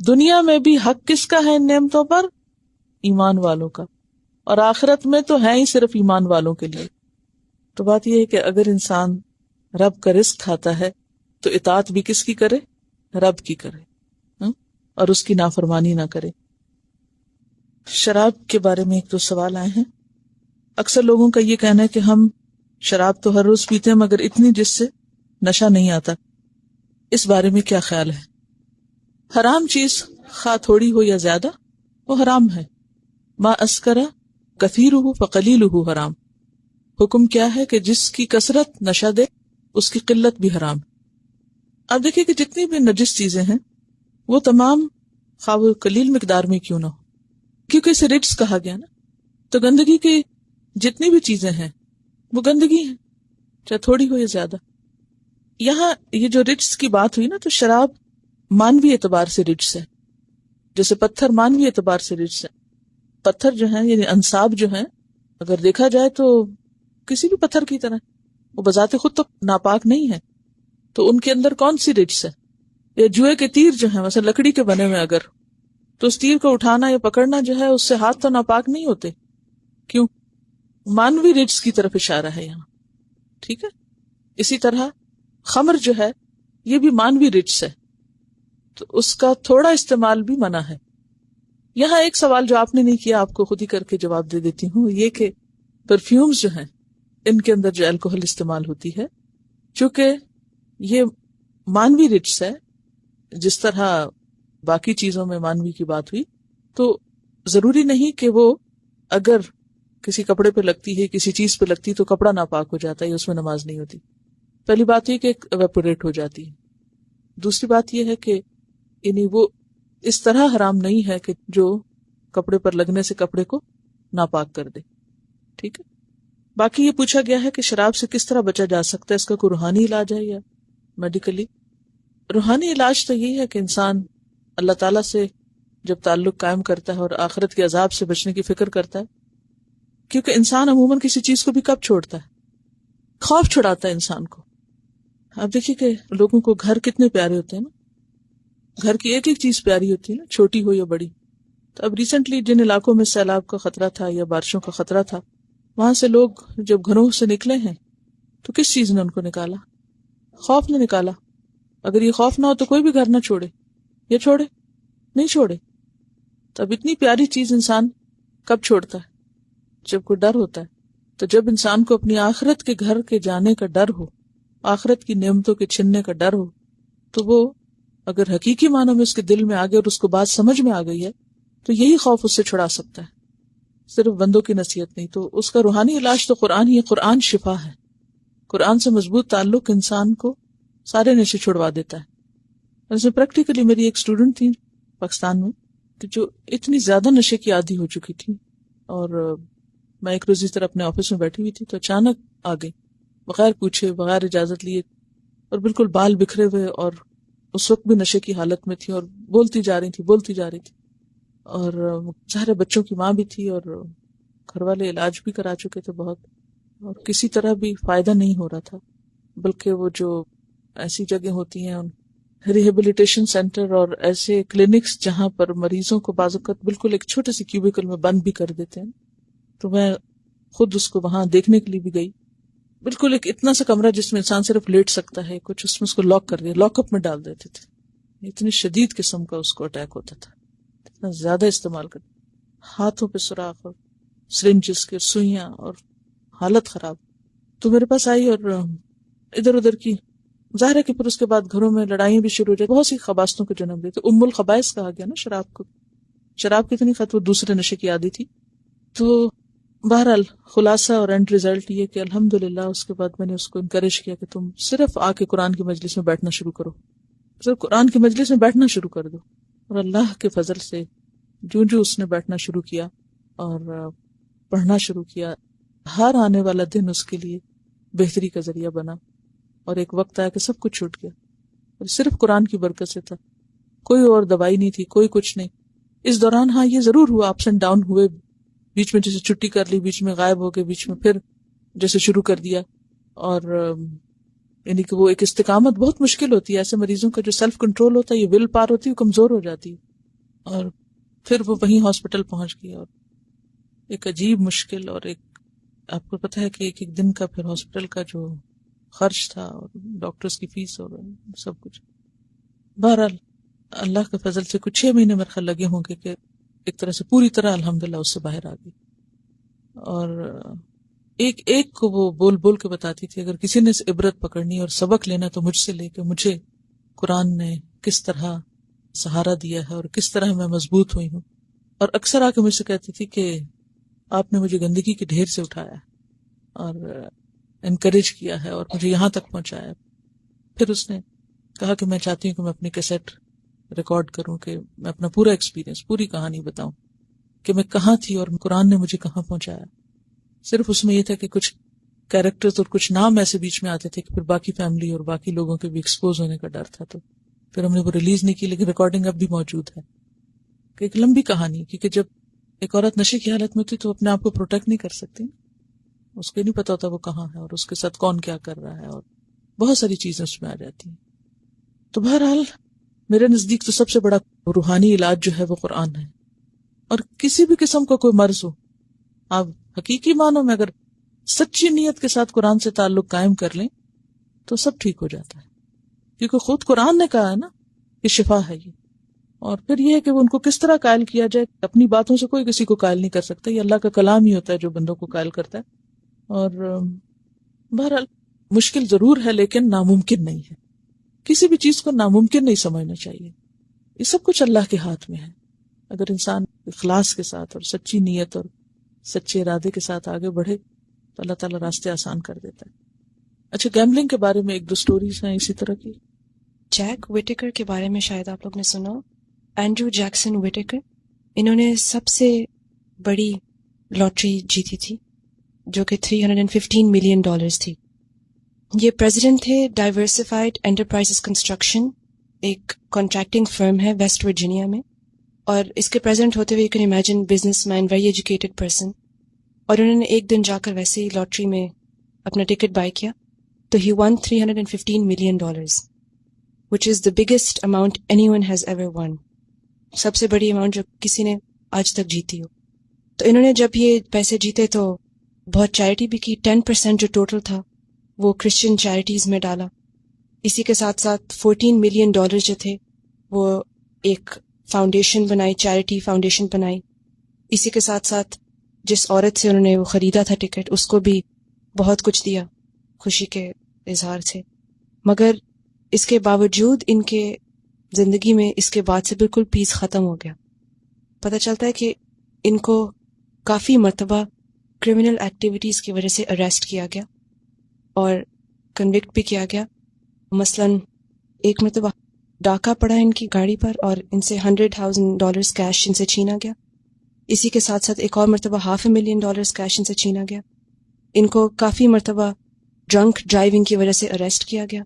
دنیا میں بھی حق کس کا ہے ان نعمتوں پر؟ ایمان والوں کا. اور آخرت میں تو ہے ہی صرف ایمان والوں کے لیے. تو بات یہ ہے کہ اگر انسان رب کا رزق کھاتا ہے تو اطاعت بھی کس کی کرے؟ رب کی کرے، اور اس کی نافرمانی نہ کرے. شراب کے بارے میں ایک دو سوال آئے ہیں. اکثر لوگوں کا یہ کہنا ہے کہ ہم شراب تو ہر روز پیتے ہیں مگر اتنی جس سے نشہ نہیں آتا. اس بارے میں کیا خیال ہے؟ حرام چیز خواہ تھوڑی ہو یا زیادہ وہ حرام ہے. ما اسکر کثیرہ فقلیلہ حرام. حکم کیا ہے کہ جس کی کثرت نشہ دے اس کی قلت بھی حرام. اب دیکھیں کہ جتنی بھی نجس چیزیں ہیں وہ تمام خواہ وہ قلیل مقدار میں کیوں نہ ہو، کیونکہ اسے رجس کہا گیا نا. تو گندگی کی جتنی بھی چیزیں ہیں وہ گندگی ہیں، چاہے تھوڑی ہو یا زیادہ. یہاں یہ جو رجس کی بات ہوئی نا، تو شراب مانوی اعتبار سے رجس ہے، جیسے پتھر مانوی اعتبار سے رجس ہے. پتھر جو ہیں یعنی انصاب جو ہیں، اگر دیکھا جائے تو کسی بھی پتھر کی طرح وہ بذات خود تو ناپاک نہیں ہے، تو ان کے اندر کون سی رجس ہے؟ یا جوئے کے تیر جو ہیں مثلا لکڑی کے بنے ہوئے اگر تو اس تیر کو اٹھانا یا پکڑنا جو ہے اس سے ہاتھ تو ناپاک نہیں ہوتے. کیوں؟ مانوی رجس کی طرف اشارہ ہے یہاں. ٹھیک ہے. اسی طرح خمر جو ہے یہ بھی مانوی رجس ہے, تو اس کا تھوڑا استعمال بھی منع ہے. یہاں ایک سوال جو آپ نے نہیں کیا, آپ کو خود ہی کر کے جواب دے دیتی ہوں, یہ کہ پرفیومز جو ہیں ان کے اندر جو الکوہل استعمال ہوتی ہے, چونکہ یہ مانوی رجس ہے, جس طرح باقی چیزوں میں مانوی کی بات ہوئی, تو ضروری نہیں کہ وہ اگر کسی کپڑے پہ لگتی ہے, کسی چیز پہ لگتی ہے تو کپڑا ناپاک ہو جاتا ہے, اس میں نماز نہیں ہوتی. پہلی بات یہ کہ ایویپوریٹ ہو جاتی ہے. دوسری بات یہ ہے کہ یعنی وہ اس طرح حرام نہیں ہے کہ جو کپڑے پر لگنے سے کپڑے کو ناپاک کر دے. ٹھیک ہے. باقی یہ پوچھا گیا ہے کہ شراب سے کس طرح بچا جا سکتا ہے, اس کا کوئی روحانی علاج ہے یا میڈیکلی؟ روحانی علاج تو یہی ہے کہ انسان اللہ تعالیٰ سے جب تعلق قائم کرتا ہے اور آخرت کے عذاب سے بچنے کی فکر کرتا ہے, کیونکہ انسان عموماً کسی چیز کو بھی کب چھوڑتا ہے؟ خوف چھڑاتا ہے انسان کو. آپ دیکھیے کہ لوگوں کو گھر کتنے پیارے ہوتے ہیں نا, گھر کی ایک ایک چیز پیاری ہوتی ہے نا, چھوٹی ہو یا بڑی. تو اب ریسنٹلی جن علاقوں میں سیلاب کا خطرہ تھا یا بارشوں کا خطرہ تھا, وہاں سے لوگ جب گھروں سے نکلے ہیں تو کس چیز نے ان کو نکالا؟ خوف نے نکالا. اگر یہ خوف نہ ہو تو کوئی بھی گھر نہ چھوڑے, یا چھوڑے؟ نہیں چھوڑے. تو اب اتنی پیاری چیز انسان کب چھوڑتا ہے؟ جب کوئی ڈر ہوتا ہے. تو جب انسان کو اپنی آخرت کے گھر کے جانے کا ڈر ہو, آخرت کی نعمتوں کے چھننے کا ڈر ہو, تو وہ اگر حقیقی معنوں میں اس کے دل میں آ گیا اور اس کو بات سمجھ میں آ گئی ہے, تو یہی خوف اس سے چھڑا سکتا ہے, صرف بندوں کی نصیحت نہیں. تو اس کا روحانی علاج تو قرآن ہی ہے. قرآن شفا ہے. قرآن سے مضبوط تعلق انسان کو سارے نشے چھڑوا دیتا ہے. ویسے پریکٹیکلی میری ایک اسٹوڈنٹ تھی پاکستان میں کہ جو اتنی زیادہ نشے کی عادی ہو چکی تھی, اور میں ایک روز اس طرح اپنے آفس میں بیٹھی ہوئی تھی تو اچانک آ گئی بغیر پوچھے, بغیر اجازت لیے, اور بالکل بال بکھرے ہوئے, اور اس وقت بھی نشے کی حالت میں تھی, اور بولتی جا رہی تھی. اور ظاہر بچوں کی ماں بھی تھی, اور گھر والے علاج بھی کرا چکے تھے بہت, اور کسی طرح بھی فائدہ نہیں ہو رہا تھا. بلکہ وہ جو ایسی جگہ ہوتی ہیں ریہیبلیٹیشن سینٹر اور ایسے کلینکس جہاں پر مریضوں کو بعض اوقات بالکل ایک چھوٹے سے کیوبیکل میں بند بھی کر دیتے ہیں, تو میں خود اس کو وہاں دیکھنے کے لیے بھی گئی. بالکل ایک اتنا سا کمرہ جس میں انسان صرف لیٹ سکتا ہے, کچھ اس میں اس کو لاک کر دیا, لاک اپ میں ڈال دیتے تھے. اتنی شدید قسم کا اس کو اٹیک ہوتا تھا, اتنا زیادہ استعمال کر, ہاتھوں پہ سوراخ اور سرنجز کے سوئیاں, اور حالت خراب. تو میرے پاس آئی اور ادھر ادھر کی, ظاہر ہے کہ پھر اس کے بعد گھروں میں لڑائیں بھی شروع ہو جاتی, بہت سی خباثتوں کو جنم دیتے. الخبائث کہا گیا نا شراب کو. شراب کتنی خط وہ دوسرے نشے کی عادی تھی. تو بہرحال خلاصہ اور اینڈ ریزلٹ یہ کہ الحمدللہ اس کے بعد میں نے اس کو انکریج کیا کہ تم صرف آ کے قرآن کی مجلس میں بیٹھنا شروع کرو, صرف قرآن کی مجلس میں بیٹھنا شروع کر دو. اور اللہ کے فضل سے جو اس نے بیٹھنا شروع کیا اور پڑھنا شروع کیا, ہر آنے والا دن اس کے لیے بہتری کا ذریعہ بنا, اور ایک وقت آیا کہ سب کچھ چھوٹ گیا, اور صرف قرآن کی برکت سے تھا. کوئی اور دوائی نہیں تھی, کوئی کچھ نہیں. اس دوران ہاں یہ ضرور ہوا, اپس اینڈ ڈاؤن ہوئے, بیچ میں جیسے چھٹی کر لی, بیچ میں غائب ہو گئے, بیچ میں پھر جیسے شروع کر دیا. اور یعنی کہ وہ ایک استقامت بہت مشکل ہوتی ہے. ایسے مریضوں کا جو سیلف کنٹرول ہوتا ہے, یہ ول پار ہوتی ہے, وہ کمزور ہو جاتی ہے. اور پھر وہ وہیں ہاسپٹل پہنچ گئی, اور ایک عجیب مشکل, اور ایک آپ کو پتہ ہے کہ ایک دن کا پھر ہاسپٹل کا جو خرچ تھا, اور ڈاکٹرز کی فیس اور سب کچھ. بہرحال اللہ کے فضل سے کچھ 6 مہینے میرے خیال لگے ہوں گے کہ ایک طرح سے پوری طرح الحمدللہ اس سے باہر آ گئی. اور ایک کو وہ بول بول کے بتاتی تھی, اگر کسی نے عبرت پکڑنی اور سبق لینا تو مجھ سے لے کے, مجھے قرآن نے کس طرح سہارا دیا ہے اور کس طرح میں مضبوط ہوئی ہوں. اور اکثر آ کے مجھ سے کہتی تھی کہ آپ نے مجھے گندگی کے ڈھیر سے اٹھایا اور انکریج کیا ہے اور مجھے یہاں تک پہنچایا. پھر اس نے کہا کہ میں چاہتی ہوں کہ میں اپنی کیسٹ ریکارڈ کروں, کہ میں اپنا پورا ایکسپیرینس, پوری کہانی بتاؤں کہ میں کہاں تھی اور قرآن نے مجھے کہاں پہنچایا. صرف اس میں یہ تھا کہ کچھ کیریکٹرز اور کچھ نام ایسے بیچ میں آتے تھے کہ پھر باقی فیملی اور باقی لوگوں کے بھی ایکسپوز ہونے کا ڈر تھا, تو پھر ہم نے وہ ریلیز نہیں کی, لیکن ریکارڈنگ اب بھی موجود ہے. کہ ایک لمبی کہانی, کیونکہ جب ایک عورت نشے کی حالت میں ہوتی تو اپنے آپ کو پروٹیکٹ نہیں کر سکتی, اس کو نہیں پتا ہوتا وہ کہاں ہے اور اس کے ساتھ کون کیا کر رہا ہے, اور بہت ساری چیزیں اس میں آ جاتی ہیں. تو بہرحال میرے نزدیک تو سب سے بڑا روحانی علاج جو ہے وہ قرآن ہے. اور کسی بھی قسم کا کوئی مرض ہو، آپ حقیقی معنوں میں اگر سچی نیت کے ساتھ قرآن سے تعلق قائم کر لیں تو سب ٹھیک ہو جاتا ہے، کیونکہ خود قرآن نے کہا ہے نا کہ شفا ہے یہ. اور پھر یہ ہے کہ وہ ان کو کس طرح قائل کیا جائے، اپنی باتوں سے کوئی کسی کو قائل نہیں کر سکتا، یہ اللہ کا کلام ہی ہوتا ہے جو بندوں کو قائل کرتا ہے. اور بہرحال مشکل ضرور ہے لیکن ناممکن نہیں ہے. کسی بھی چیز کو ناممکن نہیں سمجھنا چاہیے، یہ سب کچھ اللہ کے ہاتھ میں ہے. اگر انسان اخلاص کے ساتھ اور سچی نیت اور سچے ارادے کے ساتھ آگے بڑھے تو اللہ تعالیٰ راستے آسان کر دیتا ہے. اچھا، گیمبلنگ کے بارے میں ایک دو سٹوریز ہیں اسی طرح کی. جیک وٹیکر کے بارے میں شاید آپ لوگ نے سنا ہو. اینڈریو جیکسن وٹیکر، انہوں نے سب سے بڑی لاٹری جیتی تھی جو کہ $315 ملین تھی. یہ پریزیڈنٹ تھے ڈائیورسفائڈ انٹرپرائزز کنسٹرکشن، ایک کانٹریکٹنگ فرم ہے ویسٹ ورجینیا میں. اور اس کے پریزیڈنٹ ہوتے ہوئے you can imagine business man, very educated person. اور انہوں نے ایک دن جا کر ویسے ہی لاٹری میں اپنا ٹکٹ بائی کیا تو he won $315 million which is the biggest amount anyone has ever won. سب سے بڑی اماؤنٹ جو کسی نے آج تک جیتی ہو. تو انہوں نے جب یہ پیسے جیتے تو بہت چیریٹی بھی کی. 10% جو ٹوٹل تھا وہ کرسچن چیریٹیز میں ڈالا. اسی کے ساتھ ساتھ $14 ملین جو تھے وہ ایک فاؤنڈیشن بنائی، چیریٹی فاؤنڈیشن بنائی. اسی کے ساتھ ساتھ جس عورت سے انہوں نے وہ خریدا تھا ٹکٹ اس کو بھی بہت کچھ دیا خوشی کے اظہار سے. مگر اس کے باوجود ان کے زندگی میں اس کے بعد سے بالکل پیس ختم ہو گیا. پتہ چلتا ہے کہ ان کو کافی مرتبہ کرمنل ایکٹیویٹیز کی وجہ سے اریسٹ کیا گیا اور کنوکٹ بھی کیا گیا. مثلاً ایک مرتبہ ڈاکہ پڑا ان کی گاڑی پر اور ان سے $100,000 کیش ان سے چھینا گیا. اسی کے ساتھ ساتھ ایک اور مرتبہ $500,000 کیش ان سے چھینا گیا. ان کو کافی مرتبہ ڈرنک ڈرائیونگ کی وجہ سے اریسٹ کیا گیا.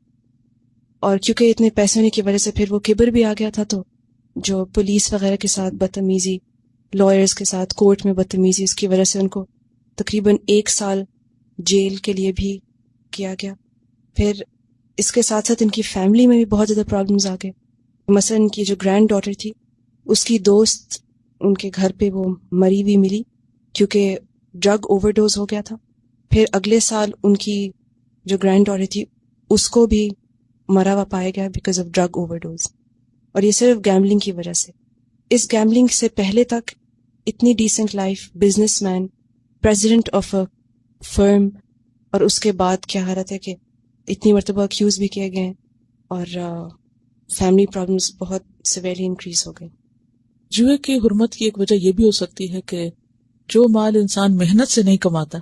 اور کیونکہ اتنے پیسے ہونے کی وجہ سے پھر وہ کبر بھی آ گیا تھا، تو جو پولیس وغیرہ کے ساتھ بدتمیزی، لائرز کے ساتھ کورٹ میں بدتمیزی، اس کی وجہ سے ان کو تقریباً 1 سال جیل کے لیے بھی کیا گیا. پھر اس کے ساتھ ساتھ ان کی فیملی میں بھی بہت زیادہ پرابلمز آ گئے. مثلا ان کی جو گرینڈ ڈاٹر تھی اس کی دوست ان کے گھر پہ وہ مری ہوئی ملی کیونکہ ڈرگ اوور ڈوز ہو گیا تھا. پھر اگلے سال ان کی جو گرینڈ ڈاٹر تھی اس کو بھی مرا ہوا پایا گیا because of drug overdose. اور یہ صرف گیمبلنگ کی وجہ سے. اس گیمبلنگ سے پہلے تک اتنی decent life, businessman, president of a firm, اور اس کے بعد کیا حالت ہے کہ اتنی مرتبہ اکیوز بھی کیے گئے اور فیملی پرابلمس بہت سیویرلی انکریز ہو گئے. جوئے کی حرمت کی ایک وجہ یہ بھی ہو سکتی ہے کہ جو مال انسان محنت سے نہیں کماتا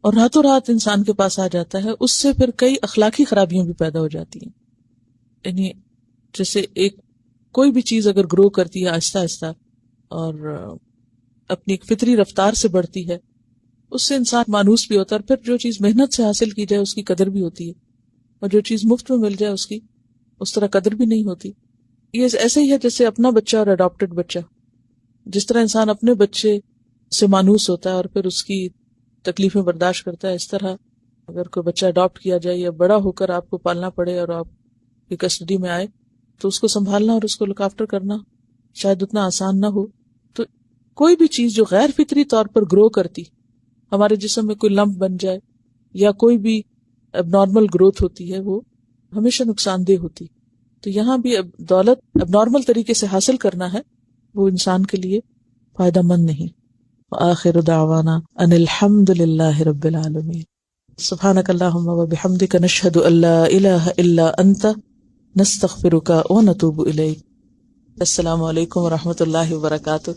اور راتوں رات انسان کے پاس آ جاتا ہے، اس سے پھر کئی اخلاقی خرابیاں بھی پیدا ہو جاتی ہیں. یعنی جیسے کوئی بھی چیز اگر گرو کرتی ہے آہستہ آہستہ اور اپنی ایک فطری رفتار سے بڑھتی ہے، اس سے انسان مانوس بھی ہوتا ہے. اور پھر جو چیز محنت سے حاصل کی جائے اس کی قدر بھی ہوتی ہے، اور جو چیز مفت میں مل جائے اس کی اس طرح قدر بھی نہیں ہوتی. یہ ایسے ہی ہے جیسے اپنا بچہ اور اڈاپٹڈ بچہ. جس طرح انسان اپنے بچے سے مانوس ہوتا ہے اور پھر اس کی تکلیفیں برداشت کرتا ہے، اس طرح اگر کوئی بچہ اڈاپٹ کیا جائے یا بڑا ہو کر آپ کو پالنا پڑے اور آپ کی کسٹڈی میں آئے تو اس کو سنبھالنا اور اس کو لک آفٹر کرنا شاید اتنا آسان نہ ہو. تو کوئی بھی چیز جو غیر فطری طور پر گرو کرتی، ہمارے جسم میں کوئی لمپ بن جائے یا کوئی بھی اب نارمل گروتھ ہوتی ہے، وہ ہمیشہ نقصان دہ ہوتی. تو یہاں بھی دولت اب نارمل طریقے سے حاصل کرنا ہے، وہ انسان کے لیے فائدہ مند نہیں. وآخر دعوانا ان الحمد للہ رب العالمین. سبحانک اللہم وبحمدک نشہد ان لا الہ الا انت نستغفرک ونتوب الیک. السلام علیکم ورحمۃ اللہ وبرکاتہ.